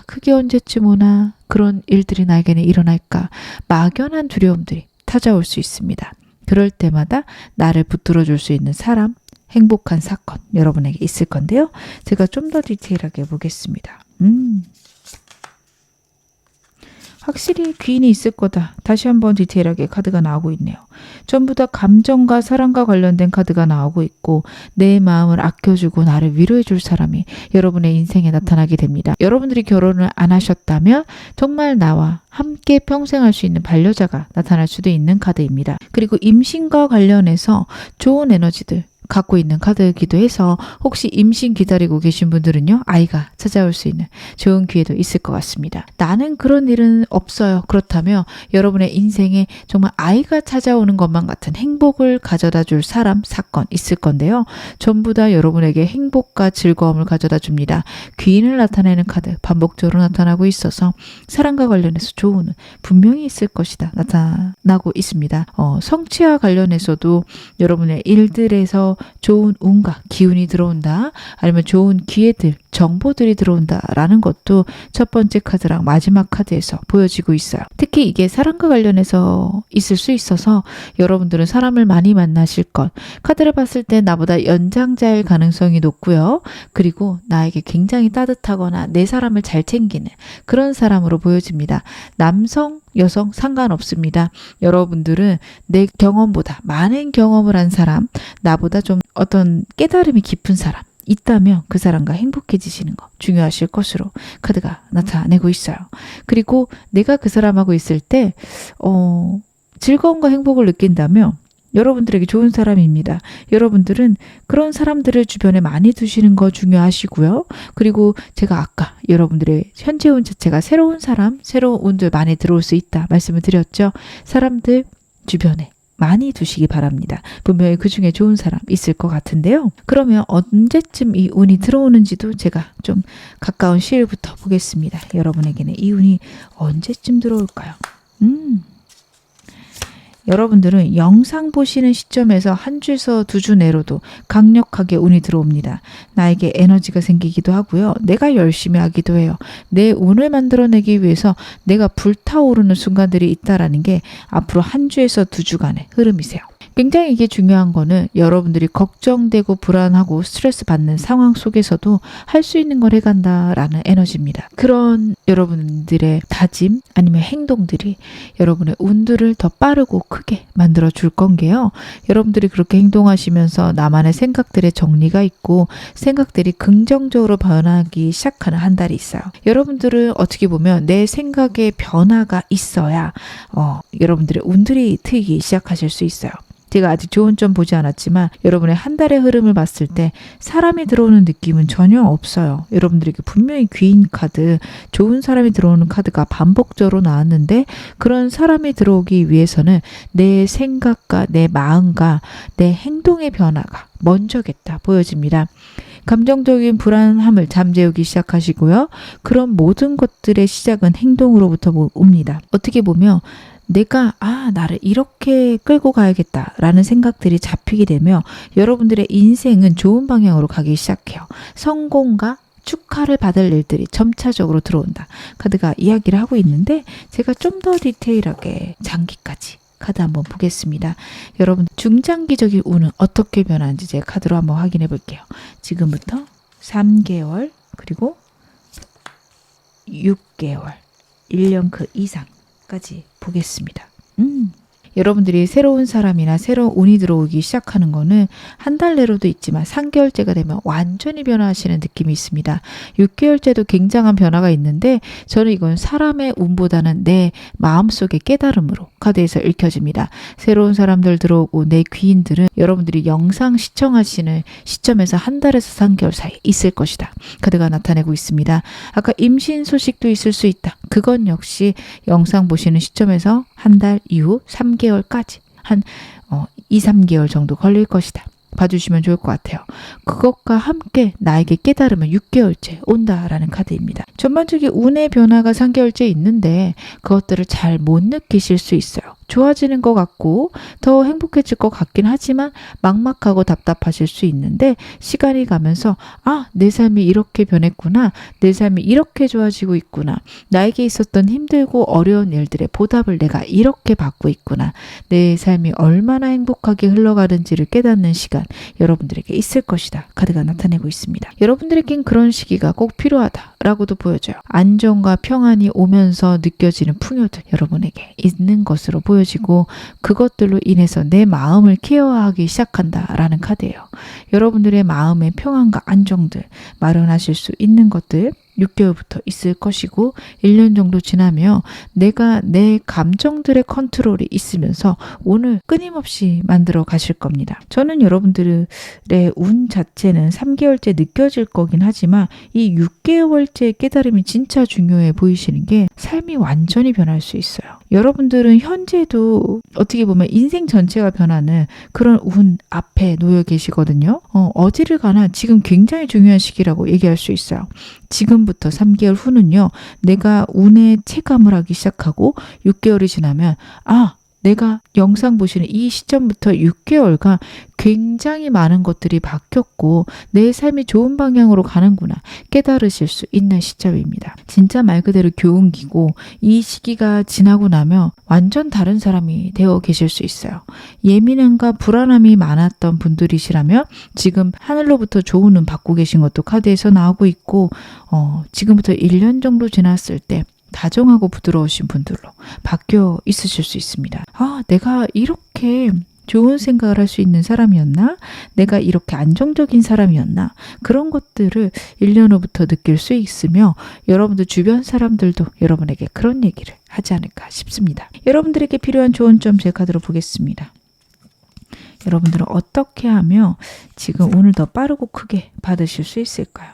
A: 그게 언제쯤 오나, 그런 일들이 나에게는 일어날까, 막연한 두려움들이 찾아올 수 있습니다. 그럴 때마다 나를 붙들어 줄 수 있는 사람, 행복한 사건 여러분에게 있을 건데요. 제가 좀 더 디테일하게 보겠습니다. 확실히 귀인이 있을 거다. 다시 한번 디테일하게 카드가 나오고 있네요. 전부 다 감정과 사랑과 관련된 카드가 나오고 있고, 내 마음을 아껴주고 나를 위로해 줄 사람이 여러분의 인생에 나타나게 됩니다. 여러분들이 결혼을 안 하셨다면 정말 나와 함께 평생 할 수 있는 반려자가 나타날 수도 있는 카드입니다. 그리고 임신과 관련해서 좋은 에너지들 갖고 있는 카드이기도 해서 혹시 임신 기다리고 계신 분들은요, 아이가 찾아올 수 있는 좋은 기회도 있을 것 같습니다. 나는 그런 일은 없어요. 그렇다면 여러분의 인생에 정말 아이가 찾아오는 것만 같은 행복을 가져다 줄 사람, 사건 있을 건데요. 전부 다 여러분에게 행복과 즐거움을 가져다 줍니다. 귀인을 나타내는 카드 반복적으로 나타나고 있어서 사랑과 관련해서 좋은 분명히 있을 것이다 나타나고 있습니다. 성취와 관련해서도 여러분의 일들에서 좋은 운과 기운이 들어온다, 아니면 좋은 기회들, 정보들이 들어온다라는 것도 첫 번째 카드랑 마지막 카드에서 보여지고 있어요. 특히 이게 사람과 관련해서 있을 수 있어서 여러분들은 사람을 많이 만나실 것, 카드를 봤을 때 나보다 연장자일 가능성이 높고요. 그리고 나에게 굉장히 따뜻하거나 내 사람을 잘 챙기는 그런 사람으로 보여집니다. 남성, 여성 상관없습니다. 여러분들은 내 경험보다 많은 경험을 한 사람, 나보다 좀 어떤 깨달음이 깊은 사람 있다면 그 사람과 행복해지시는 거 중요하실 것으로 카드가 나타내고 있어요. 그리고 내가 그 사람하고 있을 때 즐거움과 행복을 느낀다면 여러분들에게 좋은 사람입니다. 여러분들은 그런 사람들을 주변에 많이 두시는 거 중요하시고요. 그리고 제가 아까 여러분들의 현재 운 자체가 새로운 사람, 새로운 운들 많이 들어올 수 있다 말씀을 드렸죠. 사람들 주변에 많이 두시기 바랍니다. 분명히 그 중에 좋은 사람 있을 것 같은데요. 그러면 언제쯤 이 운이 들어오는지도 제가 좀 가까운 시일부터 보겠습니다. 여러분에게는 이 운이 언제쯤 들어올까요? 여러분들은 영상 보시는 시점에서 한 주에서 2주 내로도 강력하게 운이 들어옵니다. 나에게 에너지가 생기기도 하고요. 내가 열심히 하기도 해요. 내 운을 만들어내기 위해서 내가 불타오르는 순간들이 있다라는 게 앞으로 한 주에서 2주간의 흐름이세요. 굉장히 이게 중요한 거는 여러분들이 걱정되고 불안하고 스트레스 받는 상황 속에서도 할 수 있는 걸 해간다라는 에너지입니다. 그런 여러분들의 다짐 아니면 행동들이 여러분의 운들을 더 빠르고 크게 만들어 줄 건게요. 여러분들이 그렇게 행동하시면서 나만의 생각들의 정리가 있고 생각들이 긍정적으로 변하기 시작하는 한 달이 있어요. 여러분들은 어떻게 보면 내 생각에 변화가 있어야 여러분들의 운들이 트이기 시작하실 수 있어요. 제가 아직 좋은 점 보지 않았지만 여러분의 한 달의 흐름을 봤을 때 사람이 들어오는 느낌은 전혀 없어요. 여러분들에게 분명히 귀인 카드, 좋은 사람이 들어오는 카드가 반복적으로 나왔는데 그런 사람이 들어오기 위해서는 내 생각과 내 마음과 내 행동의 변화가 먼저겠다 보여집니다. 감정적인 불안함을 잠재우기 시작하시고요. 그런 모든 것들의 시작은 행동으로부터 옵니다. 어떻게 보면 내가 나를 이렇게 끌고 가야겠다라는 생각들이 잡히게 되면 여러분들의 인생은 좋은 방향으로 가기 시작해요. 성공과 축하를 받을 일들이 점차적으로 들어온다. 카드가 이야기를 하고 있는데 제가 좀 더 디테일하게 장기까지 카드 한번 보겠습니다. 여러분 중장기적인 운은 어떻게 변하는지 제가 카드로 한번 확인해 볼게요. 지금부터 3개월 그리고 6개월 1년 그 이상까지 보겠습니다. 여러분들이 새로운 사람이나 새로운 운이 들어오기 시작하는 거는 한 달 내로도 있지만 3개월째가 되면 완전히 변화하시는 느낌이 있습니다. 6개월째도 굉장한 변화가 있는데 저는 이건 사람의 운보다는 내 마음속의 깨달음으로 카드에서 읽혀집니다. 새로운 사람들 들어오고 내 귀인들은 여러분들이 영상 시청하시는 시점에서 한 달에서 3개월 사이 있을 것이다. 카드가 나타내고 있습니다. 아까 임신 소식도 있을 수 있다. 그건 역시 영상 보시는 시점에서 한 달 이후 3개월까지 한 2, 3개월 정도 걸릴 것이다. 봐주시면 좋을 것 같아요. 그것과 함께 나에게 깨달으면 6개월째 온다라는 카드입니다. 전반적인 운의 변화가 3개월째 있는데 그것들을 잘 못 느끼실 수 있어요. 좋아지는 것 같고 더 행복해질 것 같긴 하지만 막막하고 답답하실 수 있는데 시간이 가면서 내 삶이 이렇게 변했구나. 내 삶이 이렇게 좋아지고 있구나. 나에게 있었던 힘들고 어려운 일들의 보답을 내가 이렇게 받고 있구나. 내 삶이 얼마나 행복하게 흘러가는지를 깨닫는 시간 여러분들에게 있을 것이다. 카드가 나타내고 있습니다. 여러분들에겐 그런 시기가 꼭 필요하다라고도 보여져요. 안정과 평안이 오면서 느껴지는 풍요들 여러분에게 있는 것으로 보여지고 그것들로 인해서 내 마음을 케어하기 시작한다라는 카드예요. 여러분들의 마음의 평안과 안정들 마련하실 수 있는 것들 6개월부터 있을 것이고 1년 정도 지나면 내가 내 감정들의 컨트롤이 있으면서 오늘 끊임없이 만들어 가실 겁니다. 저는 여러분들의 운 자체는 3개월째 느껴질 거긴 하지만 이 6개월째 깨달음이 진짜 중요해 보이시는 게 삶이 완전히 변할 수 있어요. 여러분들은 현재도 어떻게 보면 인생 전체가 변하는 그런 운 앞에 놓여 계시거든요. 어디를 가나 지금 굉장히 중요한 시기라고 얘기할 수 있어요. 지금부터 3개월 후는요. 내가 운의 체감을 하기 시작하고 6개월이 지나면 내가 영상 보시는 이 시점부터 6개월간 굉장히 많은 것들이 바뀌었고 내 삶이 좋은 방향으로 가는구나 깨달으실 수 있는 시점입니다. 진짜 말 그대로 교훈기고 이 시기가 지나고 나면 완전 다른 사람이 되어 계실 수 있어요. 예민함과 불안함이 많았던 분들이시라면 지금 하늘로부터 좋은 운 받고 계신 것도 카드에서 나오고 있고 지금부터 1년 정도 지났을 때 다정하고 부드러우신 분들로 바뀌어 있으실 수 있습니다. 내가 이렇게 좋은 생각을 할 수 있는 사람이었나? 내가 이렇게 안정적인 사람이었나? 그런 것들을 1년 후부터 느낄 수 있으며 여러분들 주변 사람들도 여러분에게 그런 얘기를 하지 않을까 싶습니다. 여러분들에게 필요한 좋은 점 제 카드로 보겠습니다. 여러분들은 어떻게 하면 지금 오늘 더 빠르고 크게 받으실 수 있을까요?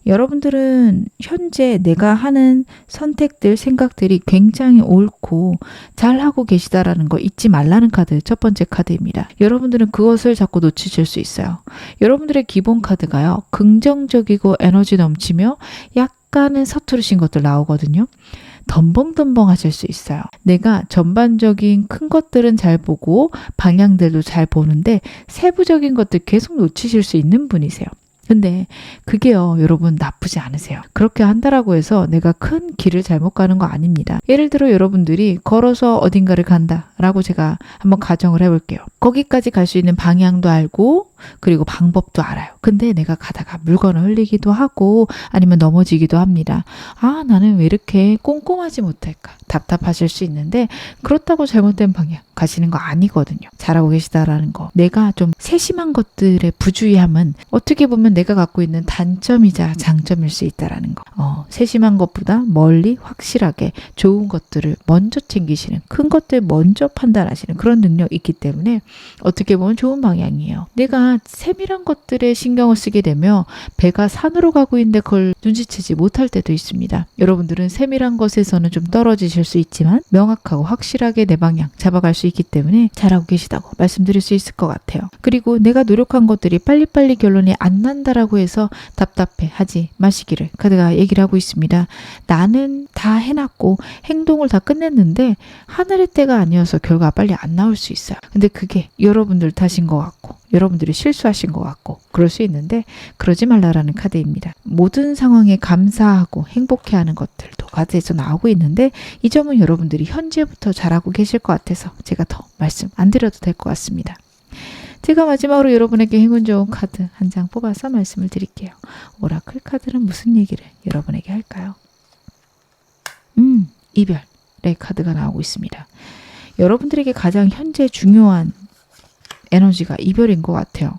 A: 여러분들은 현재 내가 하는 선택들, 생각들이 굉장히 옳고 잘하고 계시다라는 거 잊지 말라는 카드, 첫 번째 카드입니다. 여러분들은 그것을 자꾸 놓치실 수 있어요. 여러분들의 기본 카드가요, 긍정적이고 에너지 넘치며 약간은 서투르신 것들 나오거든요. 덤벙덤벙 하실 수 있어요. 내가 전반적인 큰 것들은 잘 보고 방향들도 잘 보는데 세부적인 것들 계속 놓치실 수 있는 분이세요. 근데 그게요, 여러분 나쁘지 않으세요. 그렇게 한다라고 해서 내가 큰 길을 잘못 가는 거 아닙니다. 예를 들어 여러분들이 걸어서 어딘가를 간다라고 제가 한번 가정을 해볼게요. 거기까지 갈 수 있는 방향도 알고 그리고 방법도 알아요. 근데 내가 가다가 물건을 흘리기도 하고 아니면 넘어지기도 합니다. 아, 나는 왜 이렇게 꼼꼼하지 못할까? 답답하실 수 있는데 그렇다고 잘못된 방향 가시는 거 아니거든요. 잘하고 계시다라는 거. 내가 좀 세심한 것들의 부주의함은 어떻게 보면 내가 갖고 있는 단점이자 장점일 수 있다라는 거. 세심한 것보다 멀리 확실하게 좋은 것들을 먼저 챙기시는, 큰 것들 먼저 판단하시는 그런 능력이 있기 때문에 어떻게 보면 좋은 방향이에요. 내가 세밀한 것들에 신경을 쓰게 되면 배가 산으로 가고 있는데 그걸 눈치채지 못할 때도 있습니다. 여러분들은 세밀한 것에서는 좀 떨어지실 수 있지만 명확하고 확실하게 내 방향 잡아갈 수 있기 때문에 잘하고 계시다고 말씀드릴 수 있을 것 같아요. 그리고 내가 노력한 것들이 빨리빨리 결론이 안 난다라고 해서 답답해 하지 마시기를 카드가 얘기를 하고 있습니다. 나는 다 해놨고 행동을 다 끝냈는데 하늘의 때가 아니어서 결과가 빨리 안 나올 수 있어요. 근데 그게 여러분들 탓인 것 같고 여러분들이 실수하신 것 같고 그럴 수 있는데 그러지 말라라는 카드입니다. 모든 상황에 감사하고 행복해하는 것들도 카드에서 나오고 있는데 이 점은 여러분들이 현재부터 잘하고 계실 것 같아서 제가 더 말씀 안 드려도 될 것 같습니다. 제가 마지막으로 여러분에게 행운 좋은 카드 한 장 뽑아서 말씀을 드릴게요. 오라클 카드는 무슨 얘기를 여러분에게 할까요? 이별의 카드가 나오고 있습니다. 여러분들에게 가장 현재 중요한 에너지가 이별인 것 같아요.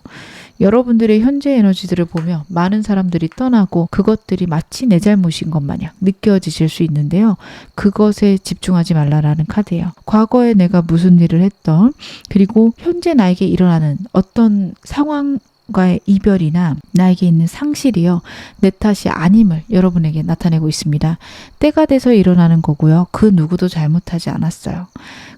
A: 여러분들의 현재 에너지들을 보며 많은 사람들이 떠나고 그것들이 마치 내 잘못인 것 마냥 느껴지실 수 있는데요. 그것에 집중하지 말라라는 카드예요. 과거에 내가 무슨 일을 했던 그리고 현재 나에게 일어나는 어떤 상황과의 이별이나 나에게 있는 상실이요. 내 탓이 아님을 여러분에게 나타내고 있습니다. 때가 돼서 일어나는 거고요. 그 누구도 잘못하지 않았어요.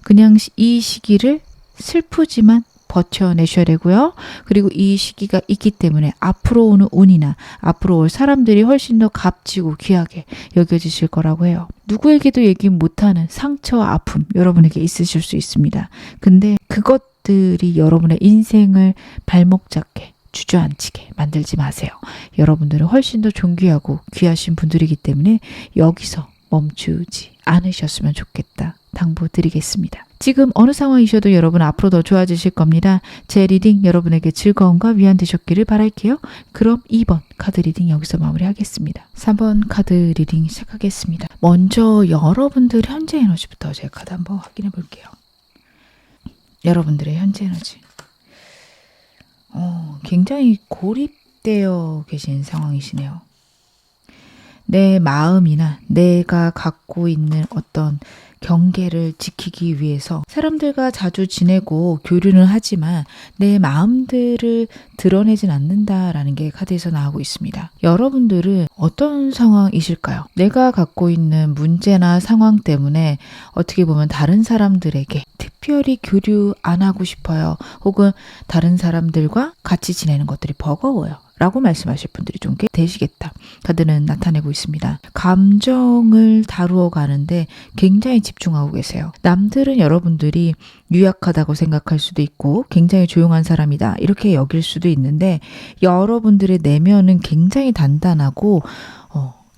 A: 그냥 이 시기를 슬프지만 버텨내셔야 되고요. 그리고 이 시기가 있기 때문에 앞으로 오는 운이나 앞으로 올 사람들이 훨씬 더 값지고 귀하게 여겨지실 거라고 해요. 누구에게도 얘기 못하는 상처와 아픔 여러분에게 있으실 수 있습니다. 근데 그것들이 여러분의 인생을 발목 잡게 주저앉히게 만들지 마세요. 여러분들은 훨씬 더 존귀하고 귀하신 분들이기 때문에 여기서 멈추지 않으셨으면 좋겠다. 당부드리겠습니다. 지금 어느 상황이셔도 여러분 앞으로 더 좋아지실 겁니다. 제 리딩 여러분에게 즐거움과 위안 되셨기를 바랄게요. 그럼 2번 카드 리딩 여기서 마무리하겠습니다. 3번 카드 리딩 시작하겠습니다. 먼저 여러분들 현재 에너지부터 제가 카드 한번 확인해 볼게요. 여러분들의 현재 에너지. 굉장히 고립되어 계신 상황이시네요. 내 마음이나 내가 갖고 있는 어떤 경계를 지키기 위해서 사람들과 자주 지내고 교류는 하지만 내 마음들을 드러내진 않는다라는 게 카드에서 나오고 있습니다. 여러분들은 어떤 상황이실까요? 내가 갖고 있는 문제나 상황 때문에 어떻게 보면 다른 사람들에게 특별히 교류 안 하고 싶어요. 혹은 다른 사람들과 같이 지내는 것들이 버거워요. 라고 말씀하실 분들이 좀 꽤 되시겠다. 카드는 나타내고 있습니다. 감정을 다루어 가는데 굉장히 집중하고 계세요. 남들은 여러분들이 유약하다고 생각할 수도 있고 굉장히 조용한 사람이다 이렇게 여길 수도 있는데 여러분들의 내면은 굉장히 단단하고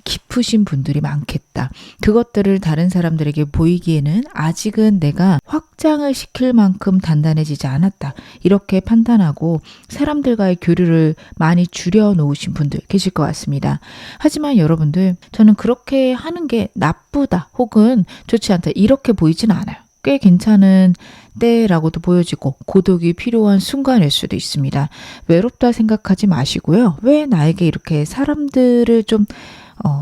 A: 깊으신 분들이 많겠다. 그것들을 다른 사람들에게 보이기에는 아직은 내가 확장을 시킬 만큼 단단해지지 않았다. 이렇게 판단하고 사람들과의 교류를 많이 줄여놓으신 분들 계실 것 같습니다. 하지만 여러분들 저는 그렇게 하는 게 나쁘다 혹은 좋지 않다 이렇게 보이진 않아요. 꽤 괜찮은 때라고도 보여지고 고독이 필요한 순간일 수도 있습니다. 외롭다 생각하지 마시고요. 왜 나에게 이렇게 사람들을 좀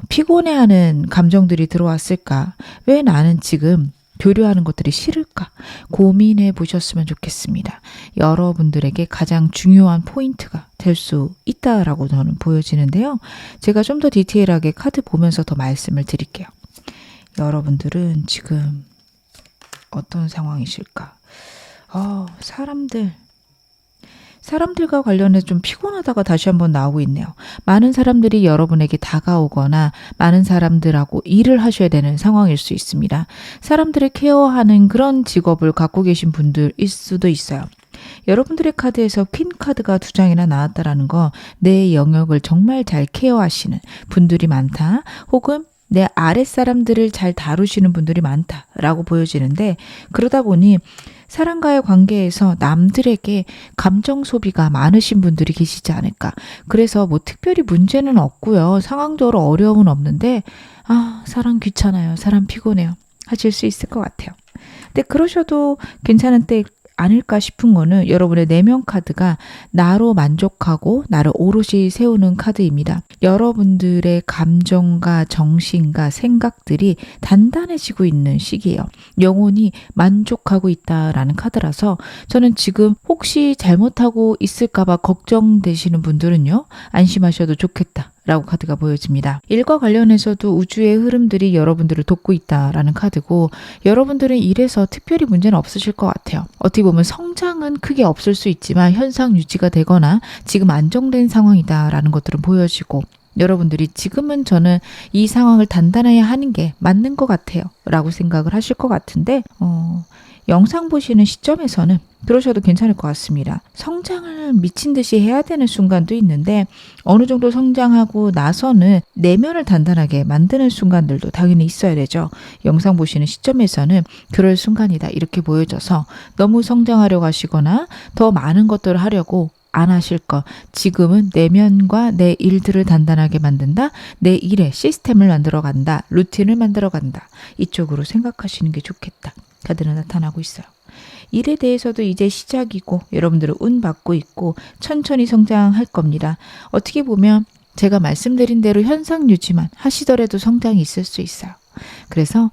A: 피곤해하는 감정들이 들어왔을까? 왜 나는 지금 교류하는 것들이 싫을까 고민해 보셨으면 좋겠습니다. 여러분들에게 가장 중요한 포인트가 될 수 있다라고 저는 보여지는데요. 제가 좀 더 디테일하게 카드 보면서 더 말씀을 드릴게요. 여러분들은 지금 어떤 상황이실까? 사람들과 관련해서 좀 피곤하다가 다시 한번 나오고 있네요. 많은 사람들이 여러분에게 다가오거나 많은 사람들하고 일을 하셔야 되는 상황일 수 있습니다. 사람들을 케어하는 그런 직업을 갖고 계신 분들일 수도 있어요. 여러분들의 카드에서 퀸 카드가 2장이나 나왔다라는 거, 내 영역을 정말 잘 케어하시는 분들이 많다. 혹은 내 아랫사람들을 잘 다루시는 분들이 많다라고 보여지는데, 그러다 보니 사람과의 관계에서 남들에게 감정 소비가 많으신 분들이 계시지 않을까. 그래서 뭐 특별히 문제는 없고요. 상황적으로 어려움은 없는데 사람 귀찮아요. 사람 피곤해요. 하실 수 있을 것 같아요. 근데 그러셔도 괜찮은 때 아닐까 싶은 거는 여러분의 내면 카드가 나로 만족하고 나를 오롯이 세우는 카드입니다. 여러분들의 감정과 정신과 생각들이 단단해지고 있는 시기예요. 영혼이 만족하고 있다라는 카드라서 저는 지금 혹시 잘못하고 있을까봐 걱정되시는 분들은요, 안심하셔도 좋겠다 라고 카드가 보여집니다. 일과 관련해서도 우주의 흐름들이 여러분들을 돕고 있다라는 카드고, 여러분들은 일에서 특별히 문제는 없으실 것 같아요. 어떻게 보면 성장은 크게 없을 수 있지만 현상 유지가 되거나 지금 안정된 상황이다라는 것들은 보여지고, 여러분들이 지금은 저는 이 상황을 단단해야 하는 게 맞는 것 같아요 라고 생각을 하실 것 같은데, 영상 보시는 시점에서는 그러셔도 괜찮을 것 같습니다. 성장을 미친 듯이 해야 되는 순간도 있는데, 어느 정도 성장하고 나서는 내면을 단단하게 만드는 순간들도 당연히 있어야 되죠. 영상 보시는 시점에서는 그럴 순간이다 이렇게 보여져서 너무 성장하려고 하시거나 더 많은 것들을 하려고 안 하실 것. 지금은 내면과 내 일들을 단단하게 만든다. 내 일에 시스템을 만들어 간다. 루틴을 만들어 간다. 이쪽으로 생각하시는 게 좋겠다. 카드는 나타나고 있어요. 일에 대해서도 이제 시작이고 여러분들은 운 받고 있고 천천히 성장할 겁니다. 어떻게 보면 제가 말씀드린 대로 현상 유지만 하시더라도 성장이 있을 수 있어요. 그래서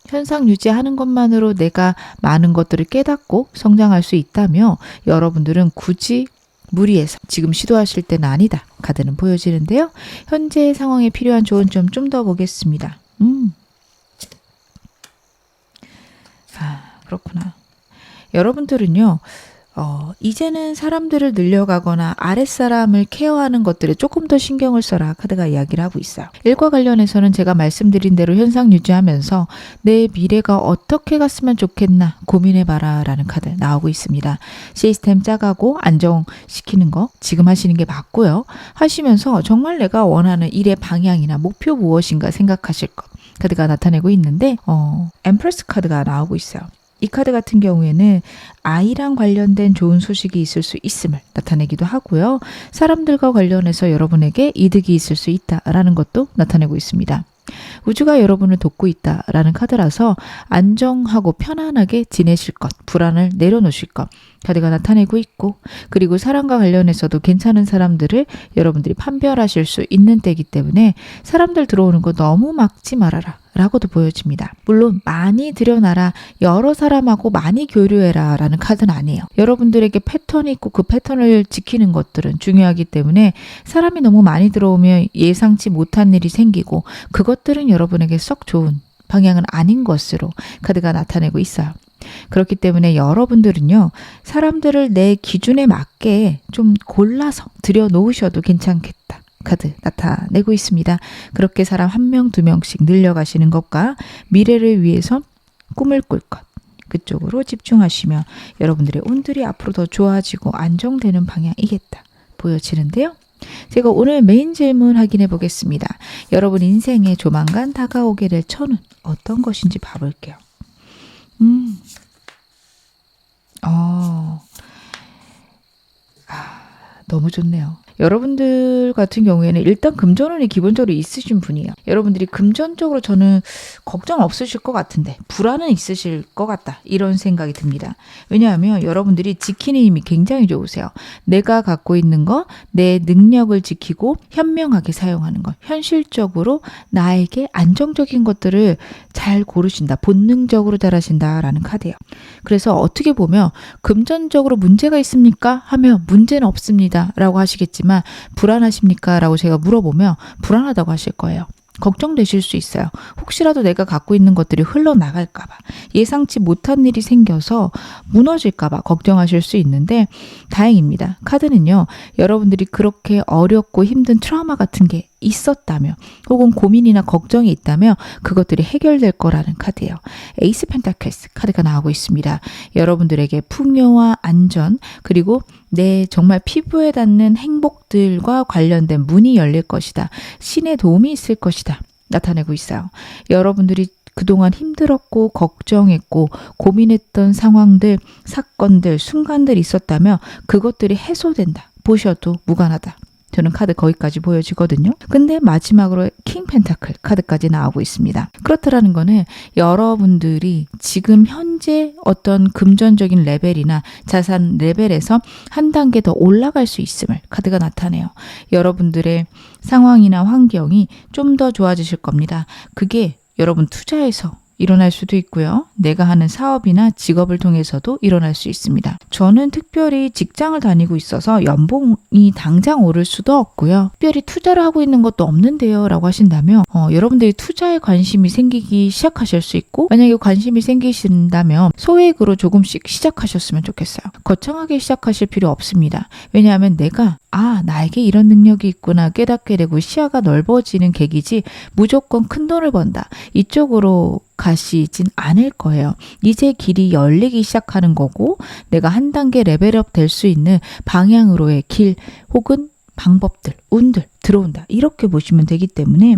A: 현상 유지하는 것만으로 내가 많은 것들을 깨닫고 성장할 수 있다며 여러분들은 굳이 무리해서 지금 시도하실 때는 아니다. 카드는 보여지는데요. 현재 상황에 필요한 좋은 점 좀 더 보겠습니다. 그렇구나. 여러분들은요, 이제는 사람들을 늘려가거나 아랫사람을 케어하는 것들에 조금 더 신경을 써라 카드가 이야기를 하고 있어요. 일과 관련해서는 제가 말씀드린 대로 현상 유지하면서 내 미래가 어떻게 갔으면 좋겠나 고민해봐라 라는 카드 나오고 있습니다. 시스템 짜가고 안정시키는 거 지금 하시는 게 맞고요. 하시면서 정말 내가 원하는 일의 방향이나 목표 무엇인가 생각하실 것 카드가 나타내고 있는데, 엠프레스 카드가 나오고 있어요. 이 카드 같은 경우에는 아이랑 관련된 좋은 소식이 있을 수 있음을 나타내기도 하고요. 사람들과 관련해서 여러분에게 이득이 있을 수 있다라는 것도 나타내고 있습니다. 우주가 여러분을 돕고 있다라는 카드라서 안정하고 편안하게 지내실 것, 불안을 내려놓으실 것 카드가 나타내고 있고, 그리고 사람과 관련해서도 괜찮은 사람들을 여러분들이 판별하실 수 있는 때이기 때문에 사람들 들어오는 거 너무 막지 말아라 라고도 보여집니다. 물론 많이 들여놔라, 여러 사람하고 많이 교류해라 라는 카드는 아니에요. 여러분들에게 패턴이 있고 그 패턴을 지키는 것들은 중요하기 때문에 사람이 너무 많이 들어오면 예상치 못한 일이 생기고 그것들은 여러분에게 썩 좋은 방향은 아닌 것으로 카드가 나타내고 있어요. 그렇기 때문에 여러분들은요, 사람들을 내 기준에 맞게 좀 골라서 들여놓으셔도 괜찮겠다 카드 나타내고 있습니다. 그렇게 사람 1명, 2명씩 늘려가시는 것과 미래를 위해서 꿈을 꿀 것, 그쪽으로 집중하시면 여러분들의 운들이 앞으로 더 좋아지고 안정되는 방향이겠다 보여지는데요. 제가 오늘 메인 질문 확인해 보겠습니다. 여러분 인생에 조만간 다가오게 될 천운 어떤 것인지 봐볼게요. 너무 좋네요. 여러분들 같은 경우에는 일단 금전운이 기본적으로 있으신 분이에요. 여러분들이 금전적으로 저는 걱정 없으실 것 같은데 불안은 있으실 것 같다. 이런 생각이 듭니다. 왜냐하면 여러분들이 지키는 힘이 굉장히 좋으세요. 내가 갖고 있는 거, 내 능력을 지키고 현명하게 사용하는 것. 현실적으로 나에게 안정적인 것들을 잘 고르신다. 본능적으로 잘하신다라는 카드예요. 그래서 어떻게 보면 금전적으로 문제가 있습니까? 하면 문제는 없습니다. 라고 하시겠지만 불안하십니까? 라고 제가 물어보면 불안하다고 하실 거예요. 걱정되실 수 있어요. 혹시라도 내가 갖고 있는 것들이 흘러나갈까봐, 예상치 못한 일이 생겨서 무너질까봐 걱정하실 수 있는데 다행입니다. 카드는요, 여러분들이 그렇게 어렵고 힘든 트라우마 같은 게 있었다면 혹은 고민이나 걱정이 있다면 그것들이 해결될 거라는 카드예요. 에이스 펜타클스 카드가 나오고 있습니다. 여러분들에게 풍요와 안전 그리고 내 정말 피부에 닿는 행복들과 관련된 문이 열릴 것이다. 신의 도움이 있을 것이다. 나타내고 있어요. 여러분들이 그동안 힘들었고 걱정했고 고민했던 상황들, 사건들, 순간들이 있었다면 그것들이 해소된다. 보셔도 무관하다. 저는 카드 거기까지 보여지거든요. 근데 마지막으로 킹 펜타클 카드까지 나오고 있습니다. 그렇다라는 거는 여러분들이 지금 현재 어떤 금전적인 레벨이나 자산 레벨에서 한 단계 더 올라갈 수 있음을 카드가 나타내요. 여러분들의 상황이나 환경이 좀 더 좋아지실 겁니다. 그게 여러분 투자에서 일어날 수도 있고요. 내가 하는 사업이나 직업을 통해서도 일어날 수 있습니다. 저는 특별히 직장을 다니고 있어서 연봉이 당장 오를 수도 없고요. 특별히 투자를 하고 있는 것도 없는데요 라고 하신다면 여러분들이 투자에 관심이 생기기 시작하실 수 있고, 만약에 관심이 생기신다면 소액으로 조금씩 시작하셨으면 좋겠어요. 거창하게 시작하실 필요 없습니다. 왜냐하면 내가 나에게 이런 능력이 있구나 깨닫게 되고 시야가 넓어지는 계기지 무조건 큰 돈을 번다. 이쪽으로 가시진 않을 거예요. 이제 길이 열리기 시작하는 거고 내가 한 단계 레벨업 될 수 있는 방향으로의 길 혹은 방법들, 운들 들어온다. 이렇게 보시면 되기 때문에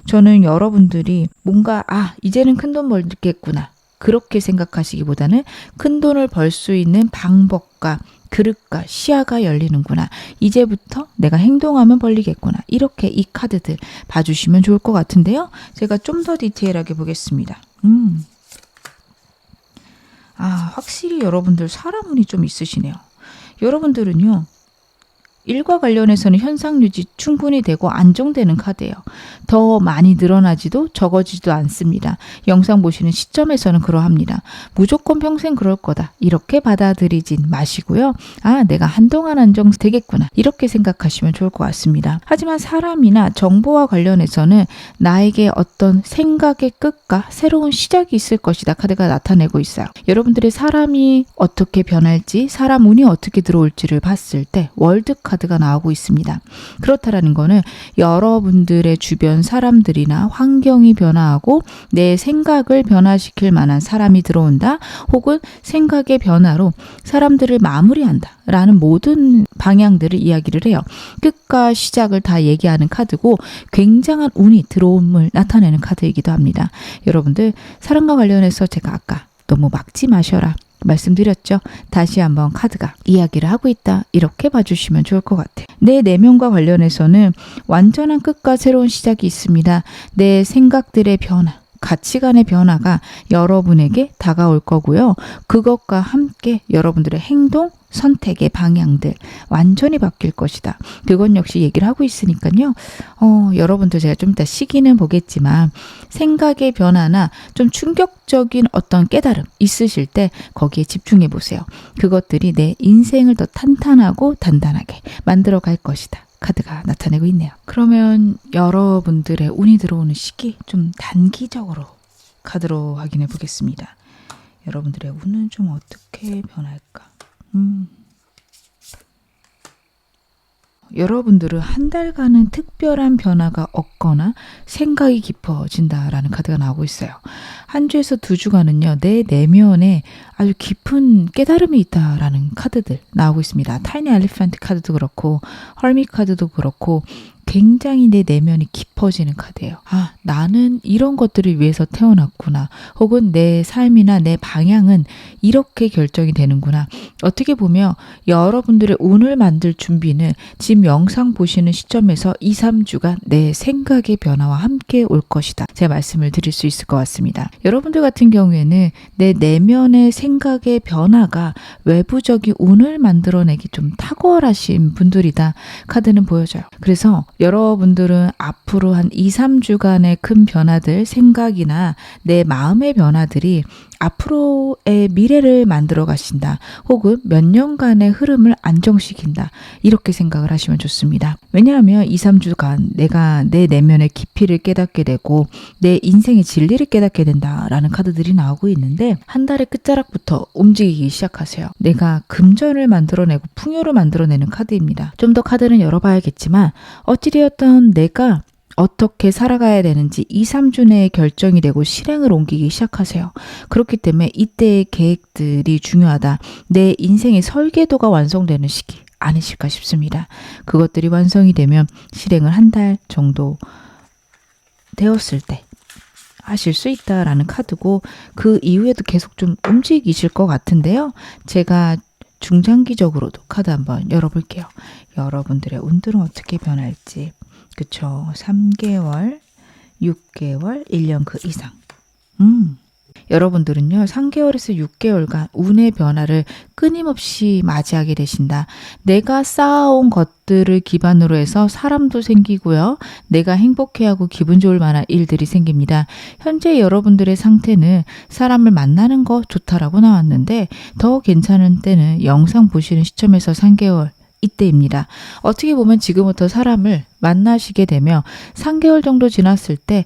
A: 저는 여러분들이 뭔가 이제는 큰 돈 벌겠구나. 그렇게 생각하시기보다는 큰 돈을 벌 수 있는 방법과 그릇과 시야가 열리는구나. 이제부터 내가 행동하면 벌리겠구나. 이렇게 이 카드들 봐주시면 좋을 것 같은데요. 제가 좀 더 디테일하게 보겠습니다. 확실히 여러분들 사람 운이 좀 있으시네요. 여러분들은요. 일과 관련해서는 현상 유지 충분히 되고 안정되는 카드예요. 더 많이 늘어나지도 적어지지도 않습니다. 영상 보시는 시점에서는 그러합니다. 무조건 평생 그럴 거다. 이렇게 받아들이진 마시고요. 내가 한동안 안정되겠구나. 이렇게 생각하시면 좋을 것 같습니다. 하지만 사람이나 정보와 관련해서는 나에게 어떤 생각의 끝과 새로운 시작이 있을 것이다. 카드가 나타내고 있어요. 여러분들의 사람이 어떻게 변할지, 사람 운이 어떻게 들어올지를 봤을 때 월드 카드가 나오고 있습니다. 그렇다라는 거는 여러분들의 주변 사람들이나 환경이 변화하고 내 생각을 변화시킬 만한 사람이 들어온다. 혹은 생각의 변화로 사람들을 마무리한다. 라는 모든 방향들을 이야기를 해요. 끝과 시작을 다 얘기하는 카드고 굉장한 운이 들어옴을 나타내는 카드이기도 합니다. 여러분들 사랑과 관련해서 제가 아까 너무 막지 마셔라 말씀드렸죠. 다시 한번 카드가 이야기를 하고 있다. 이렇게 봐주시면 좋을 것 같아요. 내 내면과 관련해서는 완전한 끝과 새로운 시작이 있습니다. 내 생각들의 변화, 가치관의 변화가 여러분에게 다가올 거고요. 그것과 함께 여러분들의 행동, 선택의 방향들 완전히 바뀔 것이다. 그건 역시 얘기를 하고 있으니까요. 여러분들 제가 좀 이따 시기는 보겠지만 생각의 변화나 좀 충격적인 어떤 깨달음 있으실 때 거기에 집중해 보세요. 그것들이 내 인생을 더 탄탄하고 단단하게 만들어 갈 것이다. 카드가 나타내고 있네요. 그러면 여러분들의 운이 들어오는 시기 좀 단기적으로 카드로 확인해 보겠습니다. 여러분들의 운은 좀 어떻게 변할까? 여러분들은 한 달간은 특별한 변화가 없거나 생각이 깊어진다라는 카드가 나오고 있어요. 한 주에서 두 주간은요. 내 내면에 아주 깊은 깨달음이 있다라는 카드들 나오고 있습니다. 타이니 엘리펀트 카드도 그렇고 헐밋 카드도 그렇고 굉장히 내 내면이 깊어지는 카드예요. 아, 나는 이런 것들을 위해서 태어났구나. 혹은 내 삶이나 내 방향은 이렇게 결정이 되는구나. 어떻게 보면 여러분들의 운을 만들 준비는 지금 영상 보시는 시점에서 2, 3주간 내 생각의 변화와 함께 올 것이다. 제가 말씀을 드릴 수 있을 것 같습니다. 여러분들 같은 경우에는 내 내면의 생각의 변화가 외부적인 운을 만들어내기 좀 탁월하신 분들이다. 카드는 보여줘요. 그래서 여러분들은 앞으로 한 2, 3주간의 큰 변화들, 생각이나 내 마음의 변화들이 앞으로의 미래를 만들어 가신다. 혹은 몇 년간의 흐름을 안정시킨다. 이렇게 생각을 하시면 좋습니다. 왜냐하면 2, 3주간 내가 내 내면의 깊이를 깨닫게 되고 내 인생의 진리를 깨닫게 된다라는 카드들이 나오고 있는데 한 달의 끝자락부터 움직이기 시작하세요. 내가 금전을 만들어내고 풍요를 만들어내는 카드입니다. 좀 더 카드는 열어봐야겠지만 어찌되었던 내가 어떻게 살아가야 되는지 2, 3주 내에 결정이 되고 실행을 옮기기 시작하세요. 그렇기 때문에 이때의 계획들이 중요하다. 내 인생의 설계도가 완성되는 시기 아니실까 싶습니다. 그것들이 완성이 되면 실행을 한 달 정도 되었을 때 하실 수 있다라는 카드고 그 이후에도 계속 좀 움직이실 것 같은데요. 제가 중장기적으로도 카드 한번 열어볼게요. 여러분들의 운들은 어떻게 변할지. 그쵸. 3개월, 6개월, 1년 그 이상. 여러분들은요. 3개월에서 6개월간 운의 변화를 끊임없이 맞이하게 되신다. 내가 쌓아온 것들을 기반으로 해서 사람도 생기고요. 내가 행복해하고 기분 좋을 만한 일들이 생깁니다. 현재 여러분들의 상태는 사람을 만나는 거 좋다라고 나왔는데 더 괜찮은 때는 영상 보시는 시점에서 3개월 이때입니다. 어떻게 보면 지금부터 사람을 만나시게 되면 3개월 정도 지났을 때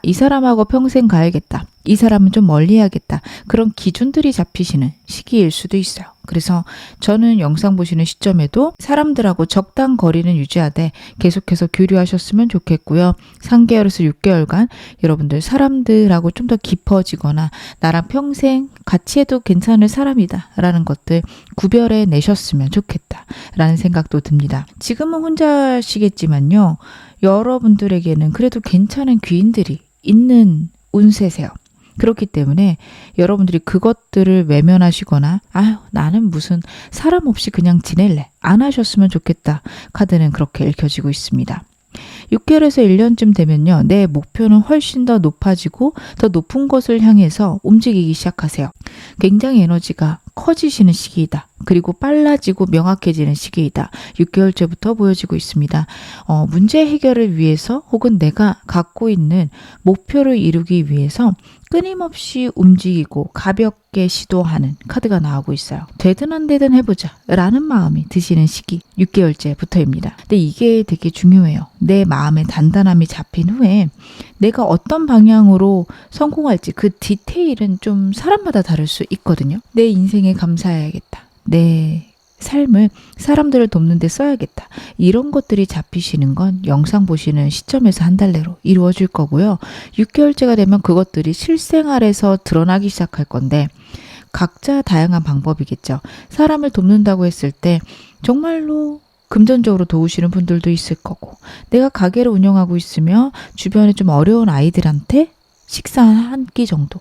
A: 이 사람하고 평생 가야겠다. 이 사람은 좀 멀리 해야겠다. 그런 기준들이 잡히시는 시기일 수도 있어요. 그래서 저는 영상 보시는 시점에도 사람들하고 적당 거리는 유지하되 계속해서 교류하셨으면 좋겠고요. 3개월에서 6개월간 여러분들 사람들하고 좀 더 깊어지거나 나랑 평생 같이 해도 괜찮을 사람이다 라는 것들 구별해 내셨으면 좋겠다 라는 생각도 듭니다. 지금은 혼자시겠지만요. 여러분들에게는 그래도 괜찮은 귀인들이 있는 운세세요. 그렇기 때문에 여러분들이 그것들을 외면하시거나 나는 무슨 사람 없이 그냥 지낼래 안 하셨으면 좋겠다. 카드는 그렇게 읽혀지고 있습니다. 6개월에서 1년쯤 되면요. 내 목표는 훨씬 더 높아지고 더 높은 것을 향해서 움직이기 시작하세요. 굉장히 에너지가 커지시는 시기이다. 그리고 빨라지고 명확해지는 시기이다. 6개월째부터 보여지고 있습니다. 문제 해결을 위해서 혹은 내가 갖고 있는 목표를 이루기 위해서 끊임없이 움직이고 가볍게 시도하는 카드가 나오고 있어요. 되든 안 되든 해보자 라는 마음이 드시는 시기 6개월째부터입니다. 근데 이게 되게 중요해요. 내 마음의 단단함이 잡힌 후에 내가 어떤 방향으로 성공할지 그 디테일은 좀 사람마다 다를 수 있거든요. 내 인생에 감사해야겠다. 내 삶을 사람들을 돕는 데 써야겠다. 이런 것들이 잡히시는 건 영상 보시는 시점에서 한 달 내로 이루어질 거고요. 6개월째가 되면 그것들이 실생활에서 드러나기 시작할 건데 각자 다양한 방법이겠죠. 사람을 돕는다고 했을 때 정말로 금전적으로 도우시는 분들도 있을 거고 내가 가게를 운영하고 있으며 주변에 좀 어려운 아이들한테 식사 한 끼 정도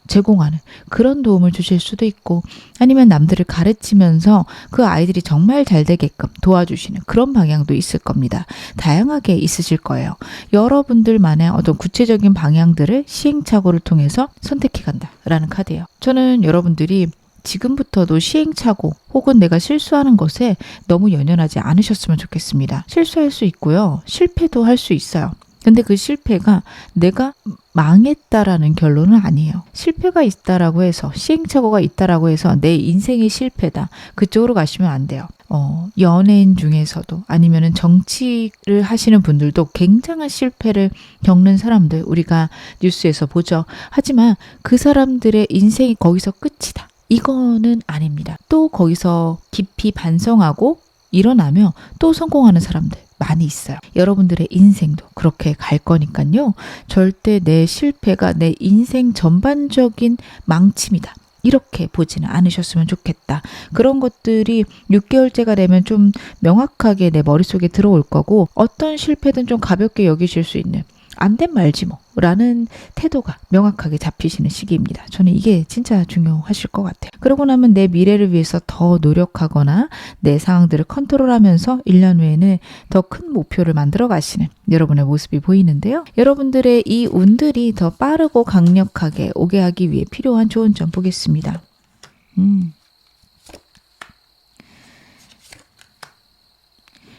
A: 제공하는 그런 도움을 주실 수도 있고 아니면 남들을 가르치면서 그 아이들이 정말 잘 되게끔 도와주시는 그런 방향도 있을 겁니다. 다양하게 있으실 거예요. 여러분들만의 어떤 구체적인 방향들을 시행착오를 통해서 선택해 간다라는 카드예요. 저는 여러분들이 지금부터도 시행착오 혹은 내가 실수하는 것에 너무 연연하지 않으셨으면 좋겠습니다. 실수할 수 있고요. 실패도 할 수 있어요. 근데 그 실패가 내가 망했다라는 결론은 아니에요. 실패가 있다라고 해서 시행착오가 있다라고 해서 내 인생의 실패다. 그쪽으로 가시면 안 돼요. 연예인 중에서도 아니면은 정치를 하시는 분들도 굉장한 실패를 겪는 사람들 우리가 뉴스에서 보죠. 하지만 그 사람들의 인생이 거기서 끝이다. 이거는 아닙니다. 또 거기서 깊이 반성하고 일어나며 또 성공하는 사람들 많이 있어요. 여러분들의 인생도 그렇게 갈 거니까요. 절대 내 실패가 내 인생 전반적인 망침이다. 이렇게 보지는 않으셨으면 좋겠다. 그런 것들이 6개월째가 되면 좀 명확하게 내 머릿속에 들어올 거고, 어떤 실패든 좀 가볍게 여기실 수 있는, 안 된 말지 뭐 라는 태도가 명확하게 잡히시는 시기입니다. 저는 이게 진짜 중요하실 것 같아요. 그러고 나면 내 미래를 위해서 더 노력하거나 내 상황들을 컨트롤하면서 1년 후에는 더 큰 목표를 만들어 가시는 여러분의 모습이 보이는데요. 여러분들의 이 운들이 더 빠르고 강력하게 오게 하기 위해 필요한 좋은 점 보겠습니다.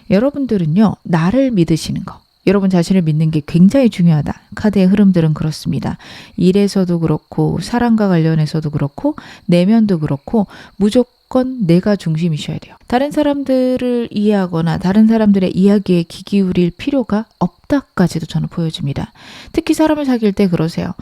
A: 여러분들은요, 나를 믿으시는 거, 여러분 자신을 믿는 게 굉장히 중요하다. 카드의 흐름들은 그렇습니다. 일에서도 그렇고 사랑과 관련해서도 그렇고 내면도 그렇고 무조건 내가 중심이셔야 돼요. 다른 사람들을 이해하거나 다른 사람들의 이야기에 귀 기울일 필요가 없다까지도 저는 보여집니다. 특히 사람을 사귈 때 그러세요.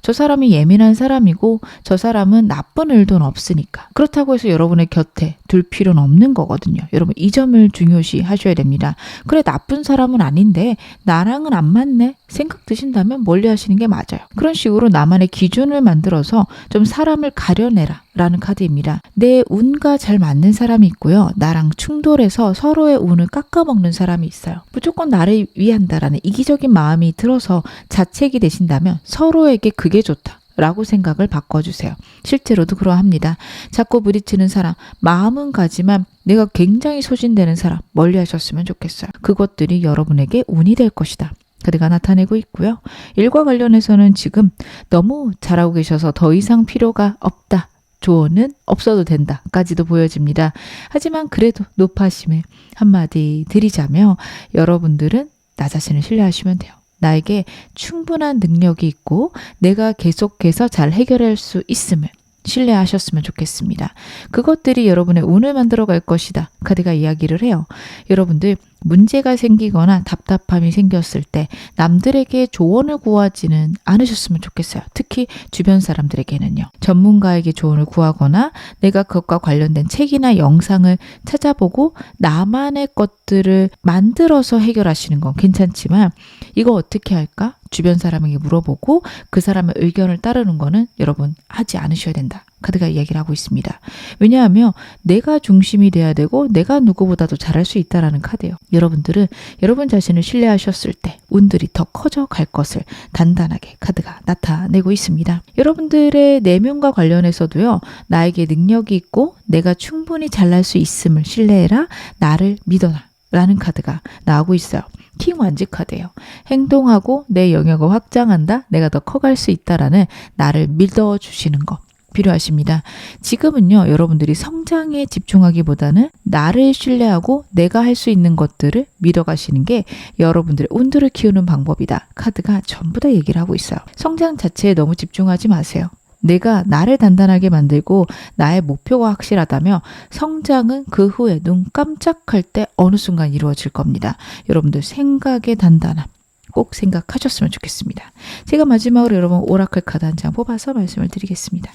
A: 저 사람이 예민한 사람이고 저 사람은 나쁜 의도는 없으니까. 그렇다고 해서 여러분의 곁에 둘 필요는 없는 거거든요. 여러분 이 점을 중요시 하셔야 됩니다. 그래 나쁜 사람은 아닌데 나랑은 안 맞네 생각 드신다면 멀리 하시는 게 맞아요. 그런 식으로 나만의 기준을 만들어서 좀 사람을 가려내라 라는 카드입니다. 내 운과 잘 맞는 사람이 있고요. 나랑 충돌해서 서로의 운을 깎아먹는 사람이 있어요. 무조건 나를 위한다라는 이기적인 마음이 들어서 자책이 되신다면 서로에게 그게 좋다 라고 생각을 바꿔주세요. 실제로도 그러합니다. 자꾸 부딪히는 사람, 마음은 가지만 내가 굉장히 소진되는 사람 멀리 하셨으면 좋겠어요. 그것들이 여러분에게 운이 될 것이다. 카드가 나타내고 있고요. 일과 관련해서는 지금 너무 잘하고 계셔서 더 이상 필요가 없다. 조언은 없어도 된다까지도 보여집니다. 하지만 그래도 높아심에 한마디 드리자면 여러분들은 나 자신을 신뢰하시면 돼요. 나에게 충분한 능력이 있고 내가 계속해서 잘 해결할 수 있음을 신뢰하셨으면 좋겠습니다. 그것들이 여러분의 운을 만들어 갈 것이다. 카드가 이야기를 해요. 여러분들 문제가 생기거나 답답함이 생겼을 때 남들에게 조언을 구하지는 않으셨으면 좋겠어요. 특히 주변 사람들에게는요. 전문가에게 조언을 구하거나 내가 그것과 관련된 책이나 영상을 찾아보고 나만의 것들을 만들어서 해결하시는 건 괜찮지만 이거 어떻게 할까? 주변 사람에게 물어보고 그 사람의 의견을 따르는 거는 여러분 하지 않으셔야 된다. 카드가 이야기를 하고 있습니다. 왜냐하면 내가 중심이 돼야 되고 내가 누구보다도 잘할 수 있다라는 카드예요. 여러분들은 여러분 자신을 신뢰하셨을 때 운들이 더 커져 갈 것을 단단하게 카드가 나타내고 있습니다. 여러분들의 내면과 관련해서도요. 나에게 능력이 있고 내가 충분히 잘할 수 있음을 신뢰해라. 나를 믿어라. 라는 카드가 나오고 있어요. 킹 완지 카드예요. 행동하고 내 영역을 확장한다. 내가 더 커갈 수 있다라는 나를 믿어주시는 거 필요하십니다. 지금은요. 여러분들이 성장에 집중하기보다는 나를 신뢰하고 내가 할 수 있는 것들을 믿어가시는 게 여러분들의 운들을 키우는 방법이다. 카드가 전부 다 얘기를 하고 있어요. 성장 자체에 너무 집중하지 마세요. 내가 나를 단단하게 만들고 나의 목표가 확실하다면 성장은 그 후에 눈 깜짝할 때 어느 순간 이루어질 겁니다. 여러분들 생각의 단단함 꼭 생각하셨으면 좋겠습니다. 제가 마지막으로 여러분 오라클 카드 한 장 뽑아서 말씀을 드리겠습니다.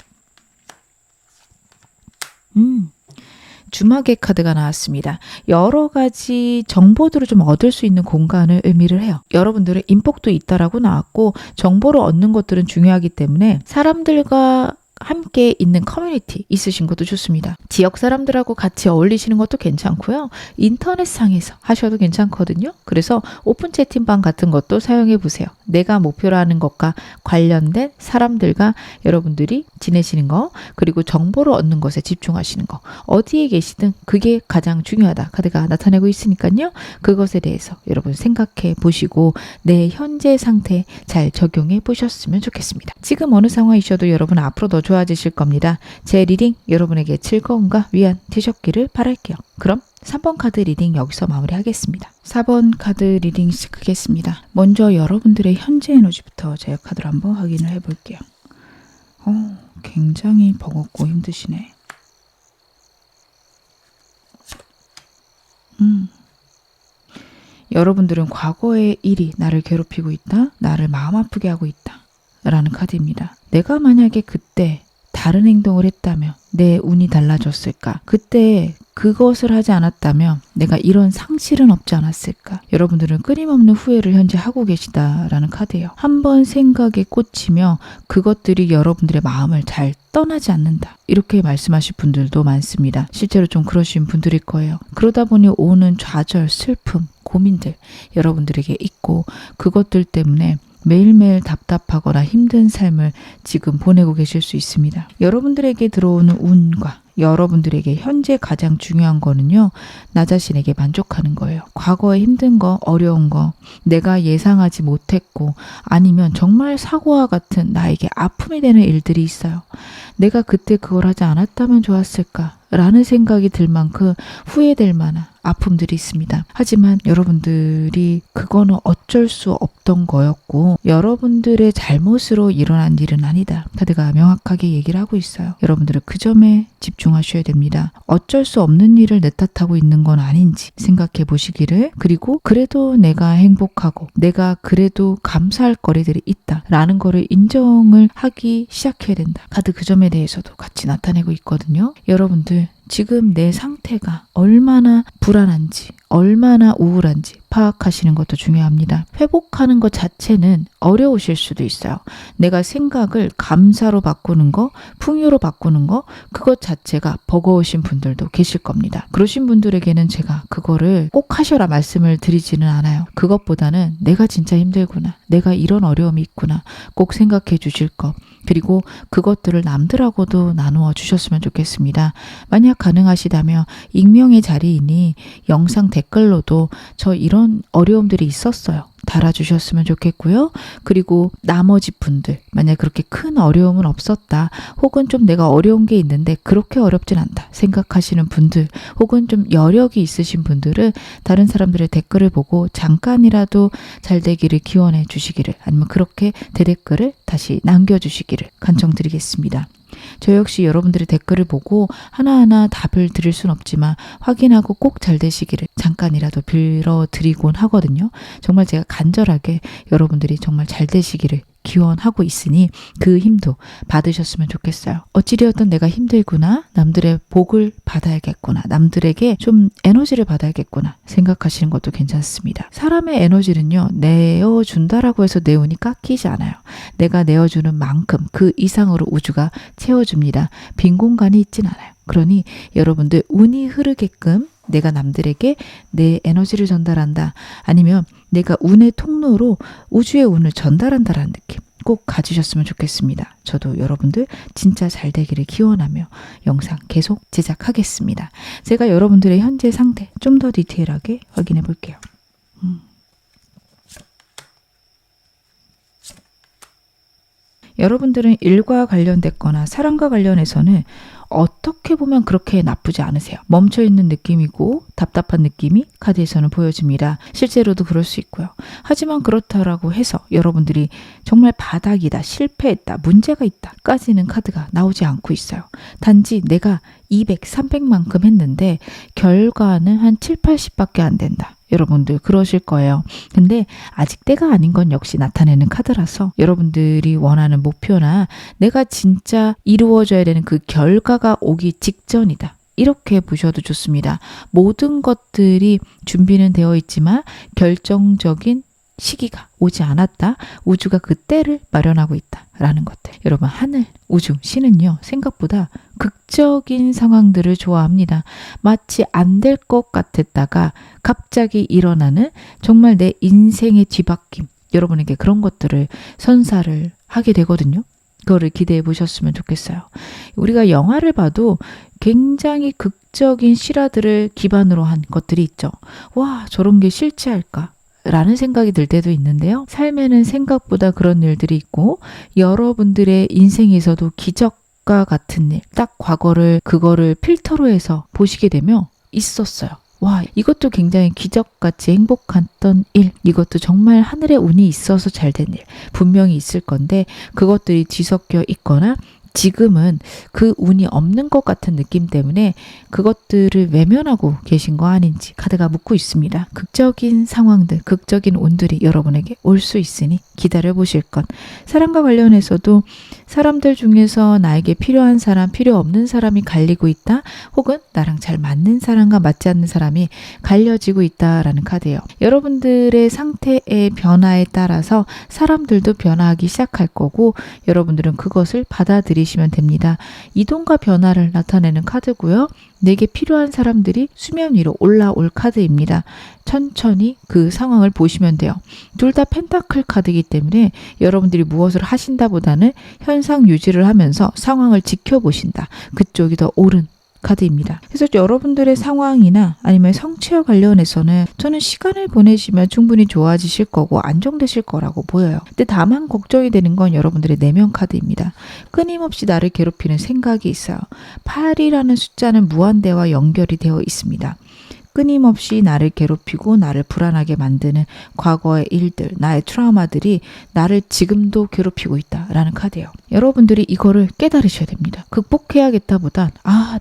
A: 주막의 카드가 나왔습니다. 여러 가지 정보들을 좀 얻을 수 있는 공간을 의미를 해요. 여러분들의 인복도 있다라고 나왔고 정보를 얻는 것들은 중요하기 때문에 사람들과 함께 있는 커뮤니티 있으신 것도 좋습니다. 지역 사람들하고 같이 어울리시는 것도 괜찮고요. 인터넷상에서 하셔도 괜찮거든요. 그래서 오픈 채팅방 같은 것도 사용해 보세요. 내가 목표로 하는 것과 관련된 사람들과 여러분들이 지내시는 거 그리고 정보를 얻는 것에 집중하시는 거 어디에 계시든 그게 가장 중요하다. 카드가 나타내고 있으니까요. 그것에 대해서 여러분 생각해 보시고 내 현재 상태 잘 적용해 보셨으면 좋겠습니다. 지금 어느 상황이셔도 여러분 앞으로 더 좋아지실 겁니다. 제 리딩 여러분에게 즐거움과 위안 되셨기를 바랄게요. 그럼 3번 카드 리딩 여기서 마무리하겠습니다. 4번 카드 리딩 시작하겠습니다. 먼저 여러분들의 현재 에너지부터 제가 카드를 한번 확인을 해볼게요. 굉장히 버겁고 힘드시네. 여러분들은 과거의 일이 나를 괴롭히고 있다. 나를 마음 아프게 하고 있다. 라는 카드입니다. 내가 만약에 그때 다른 행동을 했다면 내 운이 달라졌을까? 그때 그것을 하지 않았다면 내가 이런 상실은 없지 않았을까? 여러분들은 끊임없는 후회를 현재 하고 계시다라는 카드예요. 한번 생각에 꽂히며 그것들이 여러분들의 마음을 잘 떠나지 않는다. 이렇게 말씀하실 분들도 많습니다. 실제로 좀 그러신 분들일 거예요. 그러다 보니 오는 좌절, 슬픔, 고민들 여러분들에게 있고 그것들 때문에 매일매일 답답하거나 힘든 삶을 지금 보내고 계실 수 있습니다. 여러분들에게 들어오는 운과 여러분들에게 현재 가장 중요한 거는요. 나 자신에게 만족하는 거예요. 과거에 힘든 거, 어려운 거, 내가 예상하지 못했고 아니면 정말 사고와 같은 나에게 아픔이 되는 일들이 있어요. 내가 그때 그걸 하지 않았다면 좋았을까? 라는 생각이 들 만큼 후회될 만한 아픔들이 있습니다. 하지만 여러분들이 그거는 어쩔 수 없던 거였고 여러분들의 잘못으로 일어난 일은 아니다. 카드가 명확하게 얘기를 하고 있어요. 여러분들은 그 점에 집중하셔야 됩니다. 어쩔 수 없는 일을 내 탓하고 있는 건 아닌지 생각해 보시기를 그리고 그래도 내가 행복하고 내가 그래도 감사할 거리들이 있다 라는 거를 인정을 하기 시작해야 된다. 카드 그 점에 대해서도 같이 나타내고 있거든요. 여러분들 지금 내 상태가 얼마나 불안한지 얼마나 우울한지 파악하시는 것도 중요합니다. 회복하는 것 자체는 어려우실 수도 있어요. 내가 생각을 감사로 바꾸는 거, 풍요로 바꾸는 거 그것 자체가 버거우신 분들도 계실 겁니다. 그러신 분들에게는 제가 그거를 꼭 하셔라 말씀을 드리지는 않아요. 그것보다는 내가 진짜 힘들구나. 내가 이런 어려움이 있구나. 꼭 생각해 주실 것. 그리고 그것들을 남들하고도 나누어 주셨으면 좋겠습니다. 만약 가능하시다면 익명의 자리이니 영상 댓글로도 저 이런 어려움들이 있었어요. 달아주셨으면 좋겠고요. 그리고 나머지 분들 만약 그렇게 큰 어려움은 없었다. 혹은 좀 내가 어려운 게 있는데 그렇게 어렵진 않다 생각하시는 분들 혹은 좀 여력이 있으신 분들은 다른 사람들의 댓글을 보고 잠깐이라도 잘 되기를 기원해 주시기를 아니면 그렇게 대댓글을 다시 남겨주시기를 간청드리겠습니다. 저 역시 여러분들의 댓글을 보고 하나하나 답을 드릴 순 없지만 확인하고 꼭 잘 되시기를 잠깐이라도 빌어드리곤 하거든요. 정말 제가 간절하게 여러분들이 정말 잘 되시기를 기원하고 있으니 그 힘도 받으셨으면 좋겠어요. 어찌되었든 내가 힘들구나. 남들의 복을 받아야겠구나. 남들에게 좀 에너지를 받아야겠구나. 생각하시는 것도 괜찮습니다. 사람의 에너지는요. 내어준다라고 해서 내 운이 깎이지 않아요. 내가 내어주는 만큼 그 이상으로 우주가 채워줍니다. 빈 공간이 있진 않아요. 그러니 여러분들 운이 흐르게끔 내가 남들에게 내 에너지를 전달한다. 아니면 내가 운의 통로로 우주의 운을 전달한다라는 느낌 꼭 가지셨으면 좋겠습니다. 저도 여러분들 진짜 잘 되기를 기원하며 영상 계속 제작하겠습니다. 제가 여러분들의 현재 상태 좀 더 디테일하게 확인해 볼게요. 여러분들은 일과 관련됐거나 사랑과 관련해서는 어떻게 보면 그렇게 나쁘지 않으세요. 멈춰있는 느낌이고 답답한 느낌이 카드에서는 보여집니다. 실제로도 그럴 수 있고요. 하지만 그렇다라고 해서 여러분들이 정말 바닥이다, 실패했다, 문제가 있다 까지는 카드가 나오지 않고 있어요. 단지 내가 200, 300만큼 했는데 결과는 한 7, 80밖에 안 된다. 여러분들 그러실 거예요. 근데 아직 때가 아닌 건 역시 나타내는 카드라서 여러분들이 원하는 목표나 내가 진짜 이루어져야 되는 그 결과가 오기 직전이다. 이렇게 보셔도 좋습니다. 모든 것들이 준비는 되어 있지만 결정적인 시기가 오지 않았다. 우주가 그 때를 마련하고 있다라는 것들. 여러분 하늘, 우주, 신은요. 생각보다 극적인 상황들을 좋아합니다. 마치 안 될 것 같았다가 갑자기 일어나는 정말 내 인생의 뒤바뀜. 여러분에게 그런 것들을 선사를 하게 되거든요. 그거를 기대해 보셨으면 좋겠어요. 우리가 영화를 봐도 굉장히 극적인 실화들을 기반으로 한 것들이 있죠. 와, 저런 게 실제할까? 라는 생각이 들 때도 있는데요. 삶에는 생각보다 그런 일들이 있고 여러분들의 인생에서도 기적과 같은 일, 딱 과거를 그거를 필터로 해서 보시게 되면 있었어요. 와, 이것도 굉장히 기적같이 행복했던 일, 이것도 정말 하늘의 운이 있어서 잘 된 일 분명히 있을 건데 그것들이 뒤섞여 있거나 지금은 그 운이 없는 것 같은 느낌 때문에 그것들을 외면하고 계신 거 아닌지 카드가 묻고 있습니다. 극적인 상황들, 극적인 운들이 여러분에게 올 수 있으니 기다려 보실 것. 사람과 관련해서도 사람들 중에서 나에게 필요한 사람, 필요 없는 사람이 갈리고 있다. 혹은 나랑 잘 맞는 사람과 맞지 않는 사람이 갈려지고 있다라는 카드예요. 여러분들의 상태의 변화에 따라서 사람들도 변화하기 시작할 거고 여러분들은 그것을 받아들이시면 됩니다. 이동과 변화를 나타내는 카드고요. 내게 필요한 사람들이 수면 위로 올라올 카드입니다. 천천히 그 상황을 보시면 돼요. 둘 다 펜타클 카드이기 때문에 여러분들이 무엇을 하신다보다는 현상 유지를 하면서 상황을 지켜보신다. 그쪽이 더 옳은 카드입니다. 그래서 여러분들의 상황이나 아니면 성취와 관련해서는 저는 시간을 보내시면 충분히 좋아지실 거고 안정되실 거라고 보여요. 근데 다만 걱정이 되는 건 여러분들의 내면 카드입니다. 끊임없이 나를 괴롭히는 생각이 있어요. 8이라는 숫자는 무한대와 연결이 되어 있습니다. 끊임없이 나를 괴롭히고 나를 불안하게 만드는 과거의 일들, 나의 트라우마들이 나를 지금도 괴롭히고 있다라는 카드예요. 여러분들이 이거를 깨달으셔야 됩니다. 극복해야겠다보단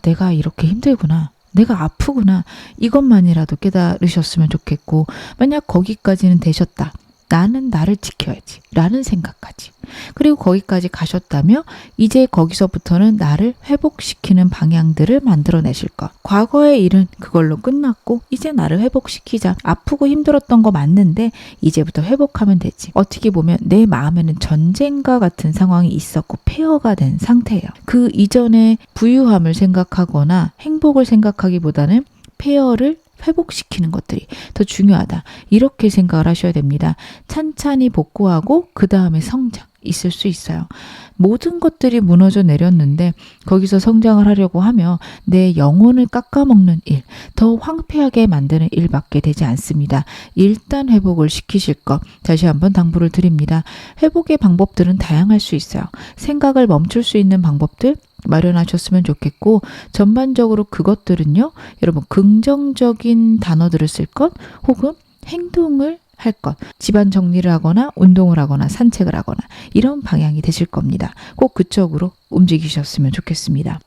A: 내가 이렇게 힘들구나. 내가 아프구나. 이것만이라도 깨달으셨으면 좋겠고 만약 거기까지는 되셨다. 나는 나를 지켜야지 라는 생각까지. 그리고 거기까지 가셨다며 이제 거기서부터는 나를 회복시키는 방향들을 만들어내실 것. 과거의 일은 그걸로 끝났고 이제 나를 회복시키자. 아프고 힘들었던 거 맞는데 이제부터 회복하면 되지. 어떻게 보면 내 마음에는 전쟁과 같은 상황이 있었고 폐허가 된 상태예요. 그 이전에 부유함을 생각하거나 행복을 생각하기보다는 폐허를 회복시키는 것들이 더 중요하다. 이렇게 생각을 하셔야 됩니다. 찬찬히 복구하고 그 다음에 성장 있을 수 있어요. 모든 것들이 무너져 내렸는데 거기서 성장을 하려고 하며 내 영혼을 깎아먹는 일, 더 황폐하게 만드는 일밖에 되지 않습니다. 일단 회복을 시키실 것 다시 한번 당부를 드립니다. 회복의 방법들은 다양할 수 있어요. 생각을 멈출 수 있는 방법들 마련하셨으면 좋겠고 전반적으로 그것들은요. 여러분 긍정적인 단어들을 쓸 것 혹은 행동을 할 것, 집안 정리를 하거나 운동을 하거나 산책을 하거나 이런 방향이 되실 겁니다. 꼭 그쪽으로 움직이셨으면 좋겠습니다.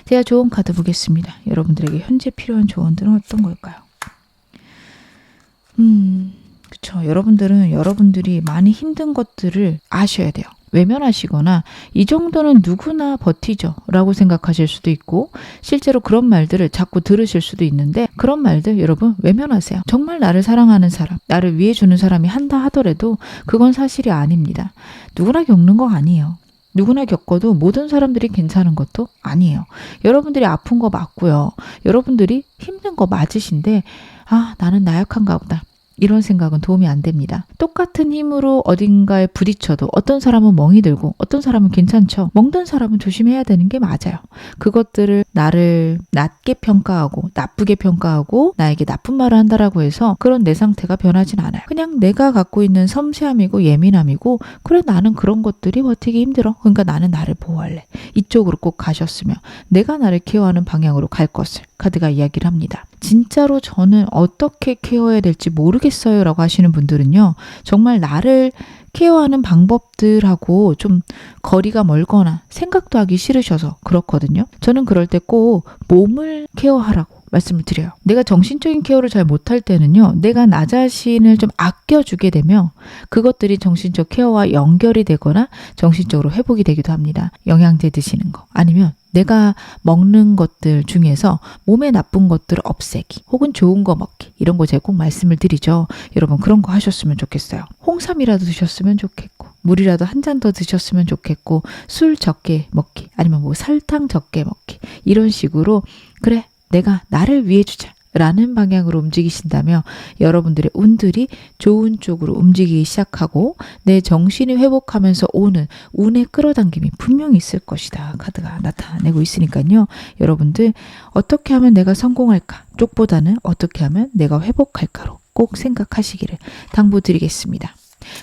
A: 제가 좋은 카드 보겠습니다. 여러분들에게 현재 필요한 조언들은 어떤 걸까요? 그쵸. 여러분들은 여러분들이 많이 힘든 것들을 아셔야 돼요. 외면하시거나 이 정도는 누구나 버티죠 라고 생각하실 수도 있고 실제로 그런 말들을 자꾸 들으실 수도 있는데 그런 말들 여러분 외면하세요. 정말 나를 사랑하는 사람, 나를 위해주는 사람이 한다 하더라도 그건 사실이 아닙니다. 누구나 겪는 거 아니에요. 누구나 겪어도 모든 사람들이 괜찮은 것도 아니에요. 여러분들이 아픈 거 맞고요. 여러분들이 힘든 거 맞으신데 나는 나약한가 보다. 이런 생각은 도움이 안 됩니다. 똑같은 힘으로 어딘가에 부딪혀도 어떤 사람은 멍이 들고 어떤 사람은 괜찮죠. 멍든 사람은 조심해야 되는 게 맞아요. 그것들을 나를 낮게 평가하고 나쁘게 평가하고 나에게 나쁜 말을 한다라고 해서 그런 내 상태가 변하진 않아요. 그냥 내가 갖고 있는 섬세함이고 예민함이고 그래 나는 그런 것들이 버티기 힘들어. 그러니까 나는 나를 보호할래. 이쪽으로 꼭 가셨으며 내가 나를 케어하는 방향으로 갈 것을 카드가 이야기를 합니다. 진짜로 저는 어떻게 케어해야 될지 모르겠어요 라고 하시는 분들은요. 정말 나를 케어하는 방법들하고 좀 거리가 멀거나 생각도 하기 싫으셔서 그렇거든요. 저는 그럴 때 꼭 몸을 케어하라고 말씀을 드려요. 내가 정신적인 케어를 잘 못할 때는요. 내가 나 자신을 좀 아껴주게 되면 그것들이 정신적 케어와 연결이 되거나 정신적으로 회복이 되기도 합니다. 영양제 드시는 거 아니면 내가 먹는 것들 중에서 몸에 나쁜 것들을 없애기 혹은 좋은 거 먹기 이런 거 제가 꼭 말씀을 드리죠. 여러분 그런 거 하셨으면 좋겠어요. 홍삼이라도 드셨으면 좋겠고 물이라도 한 잔 더 드셨으면 좋겠고 술 적게 먹기 아니면 뭐 설탕 적게 먹기 이런 식으로 그래 내가 나를 위해 주자 라는 방향으로 움직이신다면 여러분들의 운들이 좋은 쪽으로 움직이기 시작하고 내 정신이 회복하면서 오는 운의 끌어당김이 분명히 있을 것이다. 카드가 나타내고 있으니까요. 여러분들 어떻게 하면 내가 성공할까 쪽보다는 어떻게 하면 내가 회복할까로 꼭 생각하시기를 당부드리겠습니다.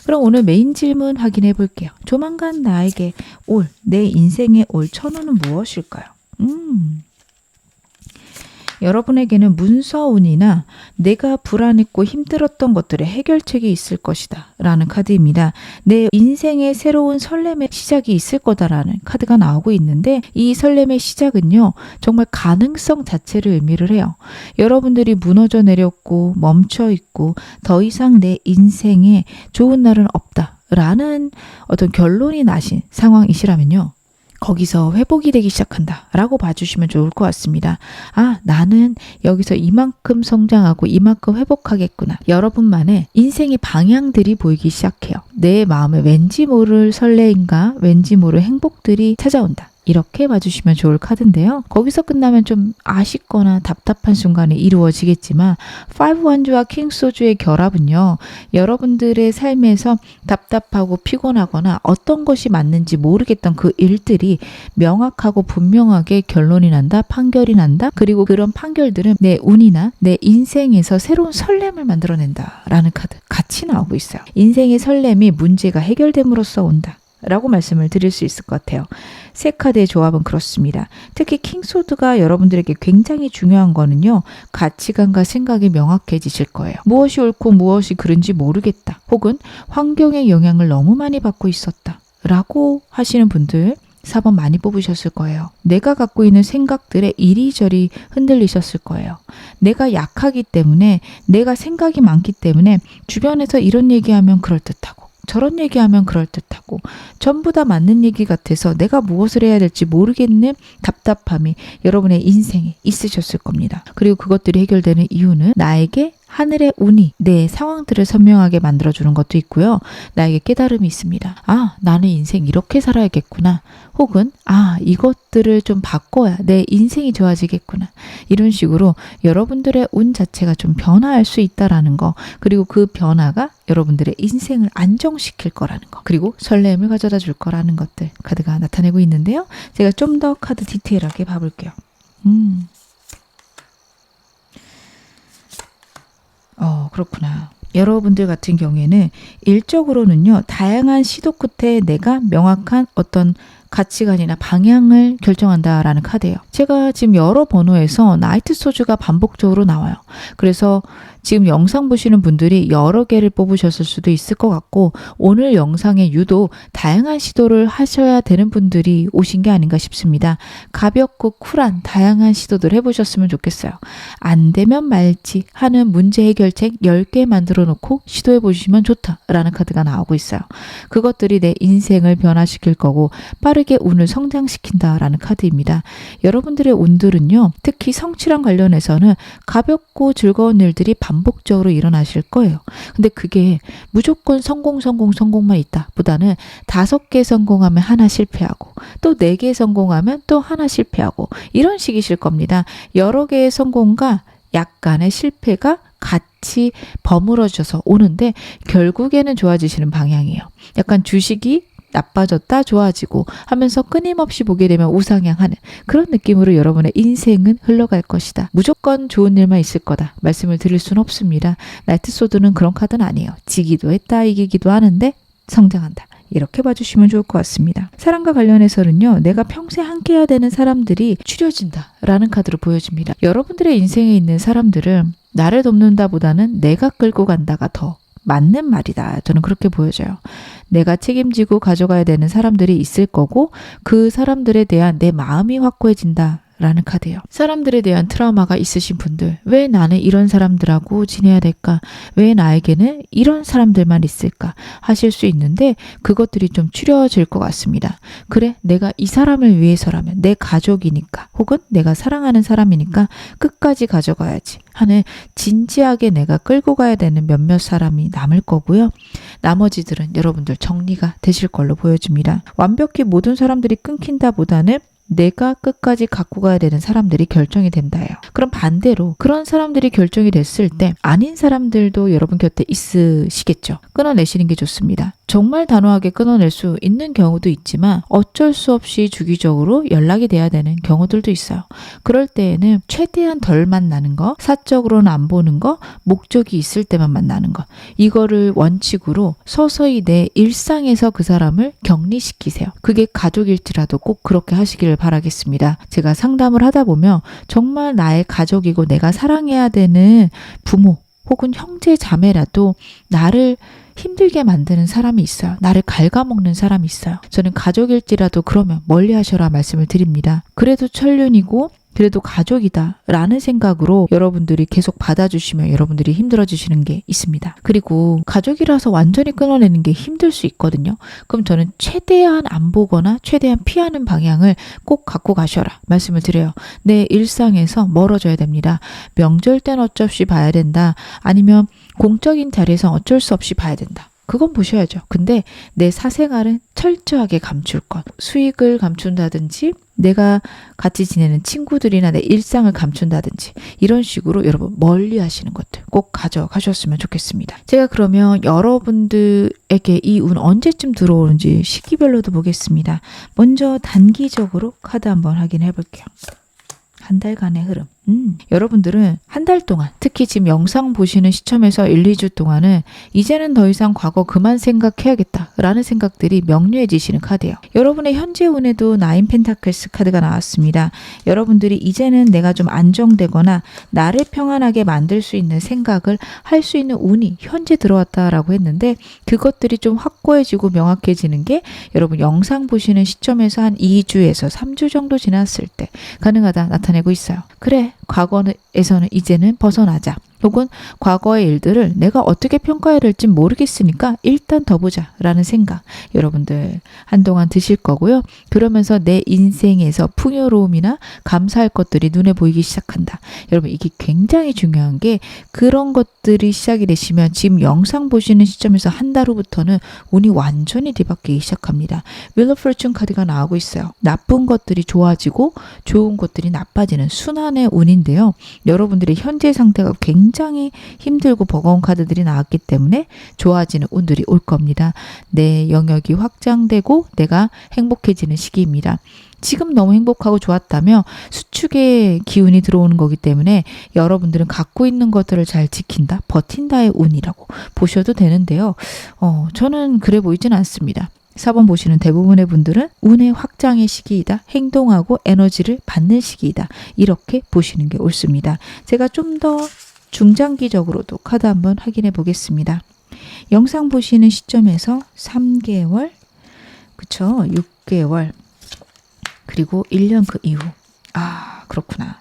A: 그럼 오늘 메인 질문 확인해 볼게요. 조만간 나에게 올, 내 인생에 올 천운은 무엇일까요? 여러분에게는 문서운이나 내가 불안했고 힘들었던 것들의 해결책이 있을 것이다 라는 카드입니다. 내 인생의 새로운 설렘의 시작이 있을 거다라는 카드가 나오고 있는데, 이 설렘의 시작은요 정말 가능성 자체를 의미를 해요. 여러분들이 무너져 내렸고 멈춰 있고 더 이상 내 인생에 좋은 날은 없다 라는 어떤 결론이 나신 상황이시라면요, 거기서 회복이 되기 시작한다 라고 봐주시면 좋을 것 같습니다. 아, 나는 여기서 이만큼 성장하고 이만큼 회복하겠구나. 여러분만의 인생의 방향들이 보이기 시작해요. 내 마음에 왠지 모를 설레임과 왠지 모를 행복들이 찾아온다. 이렇게 봐주시면 좋을 카드인데요. 거기서 끝나면 좀 아쉽거나 답답한 순간이 이루어지겠지만, 5 원주와 킹 소주의 결합은요, 여러분들의 삶에서 답답하고 피곤하거나 어떤 것이 맞는지 모르겠던 그 일들이 명확하고 분명하게 결론이 난다, 판결이 난다. 그리고 그런 판결들은 내 운이나 내 인생에서 새로운 설렘을 만들어낸다 라는 카드 같이 나오고 있어요. 인생의 설렘이 문제가 해결됨으로써 온다 라고 말씀을 드릴 수 있을 것 같아요. 세 카드의 조합은 그렇습니다. 특히 킹소드가 여러분들에게 굉장히 중요한 거는요, 가치관과 생각이 명확해지실 거예요. 무엇이 옳고 무엇이 그른지 모르겠다, 혹은 환경의 영향을 너무 많이 받고 있었다 라고 하시는 분들 4번 많이 뽑으셨을 거예요. 내가 갖고 있는 생각들에 이리저리 흔들리셨을 거예요. 내가 약하기 때문에, 내가 생각이 많기 때문에 주변에서 이런 얘기하면 그럴듯하고 저런 얘기하면 그럴듯하고 전부 다 맞는 얘기 같아서 내가 무엇을 해야 될지 모르겠는 답답함이 여러분의 인생에 있으셨을 겁니다. 그리고 그것들이 해결되는 이유는 나에게 하늘의 운이 내 상황들을 선명하게 만들어주는 것도 있고요. 나에게 깨달음이 있습니다. 아, 나는 인생 이렇게 살아야겠구나. 혹은 아, 이것들을 좀 바꿔야 내 인생이 좋아지겠구나. 이런 식으로 여러분들의 운 자체가 좀 변화할 수 있다라는 거, 그리고 그 변화가 여러분들의 인생을 안정시킬 거라는 거, 그리고 설렘을 가져다 줄 거라는 것들 카드가 나타내고 있는데요. 제가 좀 더 카드 디테일하게 봐볼게요. 그렇구나. 여러분들 같은 경우에는 일적으로는요, 다양한 시도 끝에 내가 명확한 어떤 가치관이나 방향을 결정한다라는 카드예요. 제가 지금 여러 번호에서 나이트 소주가 반복적으로 나와요. 그래서 지금 영상 보시는 분들이 여러 개를 뽑으셨을 수도 있을 것 같고, 오늘 영상에 유독 다양한 시도를 하셔야 되는 분들이 오신 게 아닌가 싶습니다. 가볍고 쿨한 다양한 시도들 해보셨으면 좋겠어요. 안 되면 말지 하는 문제 해결책 10개 만들어 놓고 시도해 보시면 좋다라는 카드가 나오고 있어요. 그것들이 내 인생을 변화시킬 거고 빠르게 운을 성장시킨다라는 카드입니다. 여러분들의 운들은요, 특히 성취랑 관련해서는 가볍고 즐거운 일들이 반복적으로 일어나실 거예요. 근데 그게 무조건 성공만 있다 보다는 5개 성공하면 하나 실패하고 또 4개 성공하면 또 하나 실패하고 이런 식이실 겁니다. 여러 개의 성공과 약간의 실패가 같이 버무러져서 오는데 결국에는 좋아지시는 방향이에요. 약간 주식이 나빠졌다 좋아지고 하면서 끊임없이 보게 되면 우상향하는 그런 느낌으로 여러분의 인생은 흘러갈 것이다. 무조건 좋은 일만 있을 거다 말씀을 드릴 수는 없습니다. 나이트 소드는 그런 카드는 아니에요. 지기도 했다 이기기도 하는데 성장한다. 이렇게 봐주시면 좋을 것 같습니다. 사랑과 관련해서는요, 내가 평생 함께 해야 되는 사람들이 추려진다 라는 카드로 보여집니다. 여러분들의 인생에 있는 사람들은 나를 돕는다 보다는 내가 끌고 간다가 더 맞는 말이다. 저는 그렇게 보여져요. 내가 책임지고 가져가야 되는 사람들이 있을 거고 그 사람들에 대한 내 마음이 확고해진다. 라는 카드예요. 사람들에 대한 트라우마가 있으신 분들, 왜 나는 이런 사람들하고 지내야 될까? 왜 나에게는 이런 사람들만 있을까? 하실 수 있는데 그것들이 좀 추려질 것 같습니다. 그래, 내가 이 사람을 위해서라면 내 가족이니까 혹은 내가 사랑하는 사람이니까 끝까지 가져가야지 하는 진지하게 내가 끌고 가야 되는 몇몇 사람이 남을 거고요. 나머지들은 여러분들 정리가 되실 걸로 보여집니다. 완벽히 모든 사람들이 끊긴다 보다는 내가 끝까지 갖고 가야 되는 사람들이 결정이 된다예요. 그럼 반대로 그런 사람들이 결정이 됐을 때 아닌 사람들도 여러분 곁에 있으시겠죠. 끊어내시는 게 좋습니다. 정말 단호하게 끊어낼 수 있는 경우도 있지만 어쩔 수 없이 주기적으로 연락이 돼야 되는 경우들도 있어요. 그럴 때에는 최대한 덜 만나는 거, 사적으로는 안 보는 거, 목적이 있을 때만 만나는 거, 이거를 원칙으로 서서히 내 일상에서 그 사람을 격리시키세요. 그게 가족일지라도 꼭 그렇게 하시기를 바라겠습니다. 제가 상담을 하다 보면 정말 나의 가족이고 내가 사랑해야 되는 부모 혹은 형제 자매라도 나를 힘들게 만드는 사람이 있어요. 나를 갉아먹는 사람이 있어요. 저는 가족일지라도 그러면 멀리 하셔라 말씀을 드립니다. 그래도 천륜이고 그래도 가족이다 라는 생각으로 여러분들이 계속 받아주시면 여러분들이 힘들어지시는 게 있습니다. 그리고 가족이라서 완전히 끊어내는 게 힘들 수 있거든요. 그럼 저는 최대한 안 보거나 최대한 피하는 방향을 꼭 갖고 가셔라 말씀을 드려요. 내 일상에서 멀어져야 됩니다. 명절 땐 어쩔 수 없이 봐야 된다. 아니면 공적인 자리에서 어쩔 수 없이 봐야 된다. 그건 보셔야죠. 근데 내 사생활은 철저하게 감출 것. 수익을 감춘다든지 내가 같이 지내는 친구들이나 내 일상을 감춘다든지 이런 식으로 여러분 멀리 하시는 것들 꼭 가져가셨으면 좋겠습니다. 제가 그러면 여러분들에게 이 운 언제쯤 들어오는지 시기별로도 보겠습니다. 먼저 단기적으로 카드 한번 확인해 볼게요. 한 달간의 흐름. 여러분들은 한 달 동안 특히 지금 영상 보시는 시점에서 1, 2주 동안은 이제는 더 이상 과거 그만 생각해야겠다라는 생각들이 명료해지시는 카드예요. 여러분의 현재 운에도 9 펜타클스 카드가 나왔습니다. 여러분들이 이제는 내가 좀 안정되거나 나를 평안하게 만들 수 있는 생각을 할 수 있는 운이 현재 들어왔다라고 했는데 그것들이 좀 확고해지고 명확해지는 게 여러분 영상 보시는 시점에서 한 2주에서 3주 정도 지났을 때 가능하다 나타내고 있어요. 그래, 과거에서는 이제는 벗어나자. 혹은 과거의 일들을 내가 어떻게 평가해야 될지 모르겠으니까 일단 더 보자 라는 생각 여러분들 한동안 드실 거고요. 그러면서 내 인생에서 풍요로움이나 감사할 것들이 눈에 보이기 시작한다. 여러분 이게 굉장히 중요한 게 그런 것들이 시작이 되시면 지금 영상 보시는 시점에서 한 달 후부터는 운이 완전히 뒤바뀌기 시작합니다. 윌 오브 포춘 카드가 나오고 있어요. 나쁜 것들이 좋아지고 좋은 것들이 나빠지는 순환의 운인데요. 여러분들의 현재 상태가 굉장히 힘들고 버거운 카드들이 나왔기 때문에 좋아지는 운들이 올 겁니다. 내 영역이 확장되고 내가 행복해지는 시기입니다. 지금 너무 행복하고 좋았다며 수축의 기운이 들어오는 거기 때문에 여러분들은 갖고 있는 것들을 잘 지킨다, 버틴다의 운이라고 보셔도 되는데요. 저는 그래 보이진 않습니다. 4번 보시는 대부분의 분들은 운의 확장의 시기이다. 행동하고 에너지를 받는 시기이다. 이렇게 보시는 게 옳습니다. 제가 좀 더 중장기적으로도 카드 한번 확인해 보겠습니다. 영상 보시는 시점에서 3개월, 그쵸? 6개월, 그리고 1년 그 이후. 그렇구나.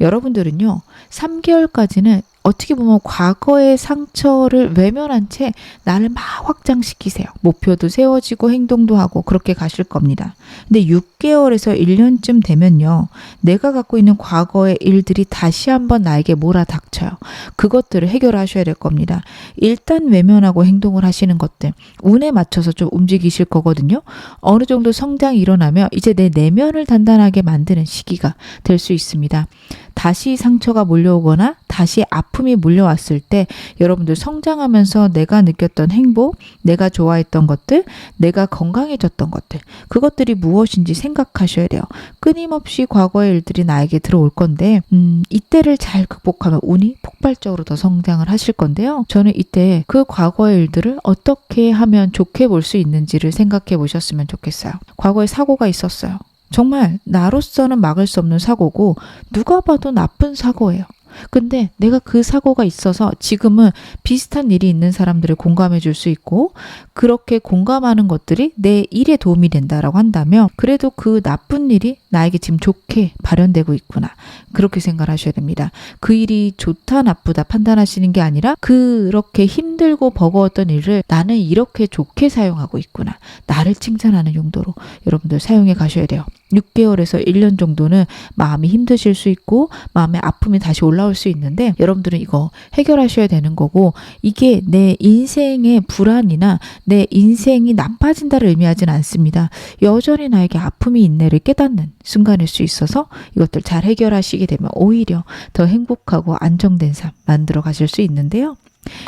A: 여러분들은요, 3개월까지는 어떻게 보면 과거의 상처를 외면한 채 나를 막 확장시키세요. 목표도 세워지고 행동도 하고 그렇게 가실 겁니다. 근데 6개월에서 1년쯤 되면요. 내가 갖고 있는 과거의 일들이 다시 한번 나에게 몰아닥쳐요. 그것들을 해결하셔야 될 겁니다. 일단 외면하고 행동을 하시는 것들 운에 맞춰서 좀 움직이실 거거든요. 어느 정도 성장이 일어나면 이제 내 내면을 단단하게 만드는 시기가 될 수 있습니다. 다시 상처가 몰려오거나 다시 아픔이 몰려왔을 때 여러분들 성장하면서 내가 느꼈던 행복, 내가 좋아했던 것들, 내가 건강해졌던 것들, 그것들이 무엇인지 생각하셔야 돼요. 끊임없이 과거의 일들이 나에게 들어올 건데 이때를 잘 극복하면 운이 폭발적으로 더 성장을 하실 건데요. 저는 이때 그 과거의 일들을 어떻게 하면 좋게 볼 수 있는지를 생각해 보셨으면 좋겠어요. 과거에 사고가 있었어요. 정말 나로서는 막을 수 없는 사고고 누가 봐도 나쁜 사고예요. 근데 내가 그 사고가 있어서 지금은 비슷한 일이 있는 사람들을 공감해 줄 수 있고 그렇게 공감하는 것들이 내 일에 도움이 된다라고 한다면 그래도 그 나쁜 일이 나에게 지금 좋게 발현되고 있구나. 그렇게 생각을 하셔야 됩니다. 그 일이 좋다 나쁘다 판단하시는 게 아니라 그렇게 힘들고 버거웠던 일을 나는 이렇게 좋게 사용하고 있구나. 나를 칭찬하는 용도로 여러분들 사용해 가셔야 돼요. 6개월에서 1년 정도는 마음이 힘드실 수 있고 마음의 아픔이 다시 올라올 수 있는데 여러분들은 이거 해결하셔야 되는 거고 이게 내 인생의 불안이나 내 인생이 나빠진다를 의미하진 않습니다. 여전히 나에게 아픔이 있네를 깨닫는 순간일 수 있어서 이것들 잘 해결하시게 되면 오히려 더 행복하고 안정된 삶 만들어 가실 수 있는데요.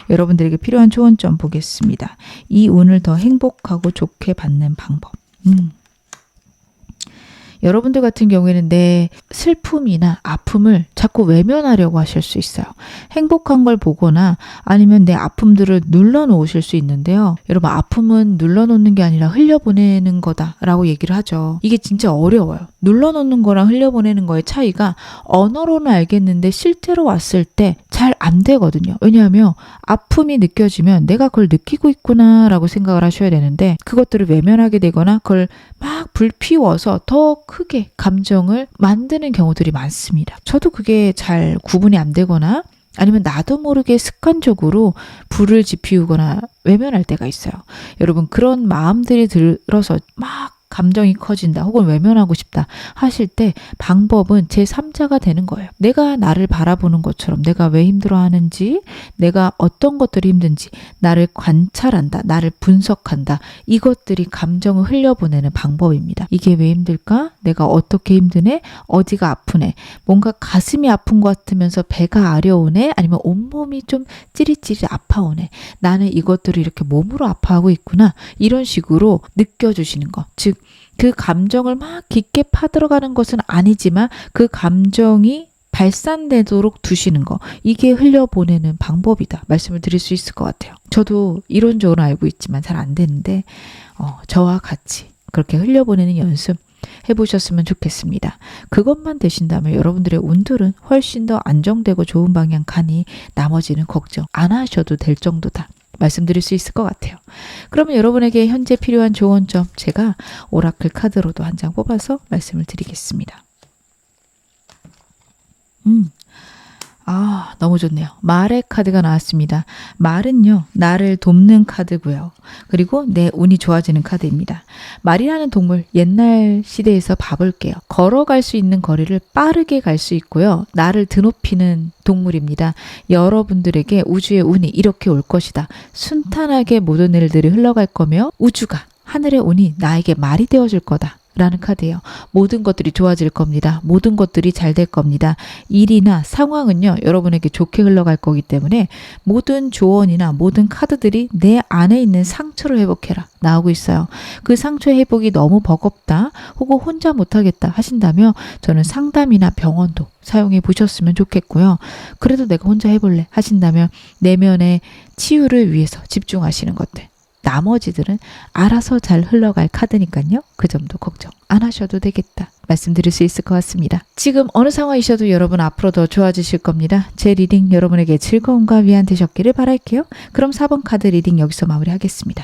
A: 여러분들에게 필요한 조언 좀 보겠습니다. 이 운을 더 행복하고 좋게 받는 방법. 여러분들 같은 경우에는 내 슬픔이나 아픔을 자꾸 외면하려고 하실 수 있어요. 행복한 걸 보거나 아니면 내 아픔들을 눌러놓으실 수 있는데요. 여러분, 아픔은 눌러놓는 게 아니라 흘려보내는 거다라고 얘기를 하죠. 이게 진짜 어려워요. 눌러놓는 거랑 흘려보내는 거의 차이가 언어로는 알겠는데 실제로 왔을 때 잘 안 되거든요. 왜냐하면 아픔이 느껴지면 내가 그걸 느끼고 있구나라고 생각을 하셔야 되는데 그것들을 외면하게 되거나 그걸 막 불피워서 더 크게 감정을 만드는 경우들이 많습니다. 저도 그게 잘 구분이 안 되거나 아니면 나도 모르게 습관적으로 불을 지피우거나 외면할 때가 있어요. 여러분, 그런 마음들이 들어서 막 감정이 커진다 혹은 외면하고 싶다 하실 때 방법은 제3자가 되는 거예요. 내가 나를 바라보는 것처럼 내가 왜 힘들어하는지, 내가 어떤 것들이 힘든지 나를 관찰한다, 나를 분석한다. 이것들이 감정을 흘려보내는 방법입니다. 이게 왜 힘들까? 내가 어떻게 힘드네? 어디가 아프네? 뭔가 가슴이 아픈 것 같으면서 배가 아려오네? 아니면 온몸이 좀 찌릿찌릿 아파오네? 나는 이것들을 이렇게 몸으로 아파하고 있구나. 이런 식으로 느껴주시는 거. 즉, 그 감정을 막 깊게 파들어가는 것은 아니지만 그 감정이 발산되도록 두시는 거. 이게 흘려보내는 방법이다. 말씀을 드릴 수 있을 것 같아요. 저도 이론적으로 알고 있지만 잘 안 되는데 저와 같이 그렇게 흘려보내는 연습 해보셨으면 좋겠습니다. 그것만 되신다면 여러분들의 운들은 훨씬 더 안정되고 좋은 방향 가니 나머지는 걱정 안 하셔도 될 정도다. 말씀드릴 수 있을 것 같아요. 그러면 여러분에게 현재 필요한 조언점 제가 오라클 카드로도 한 장 뽑아서 말씀을 드리겠습니다. 너무 좋네요. 말의 카드가 나왔습니다. 말은요, 나를 돕는 카드고요. 그리고 내 운이 좋아지는 카드입니다. 말이라는 동물, 옛날 시대에서 봐볼게요. 걸어갈 수 있는 거리를 빠르게 갈 수 있고요. 나를 드높이는 동물입니다. 여러분들에게 우주의 운이 이렇게 올 것이다. 순탄하게 모든 일들이 흘러갈 거며 우주가, 하늘의 운이 나에게 말이 되어줄 거다. 라는 카드예요. 모든 것들이 좋아질 겁니다. 모든 것들이 잘 될 겁니다. 일이나 상황은요, 여러분에게 좋게 흘러갈 거기 때문에 모든 조언이나 모든 카드들이 내 안에 있는 상처를 회복해라 나오고 있어요. 그 상처 회복이 너무 버겁다 혹은 혼자 못하겠다 하신다면 저는 상담이나 병원도 사용해 보셨으면 좋겠고요. 그래도 내가 혼자 해볼래 하신다면 내면의 치유를 위해서 집중하시는 것들. 나머지들은 알아서 잘 흘러갈 카드니까요. 그 점도 걱정 안 하셔도 되겠다. 말씀드릴 수 있을 것 같습니다. 지금 어느 상황이셔도 여러분 앞으로 더 좋아지실 겁니다. 제 리딩 여러분에게 즐거움과 위안 되셨기를 바랄게요. 그럼 4번 카드 리딩 여기서 마무리하겠습니다.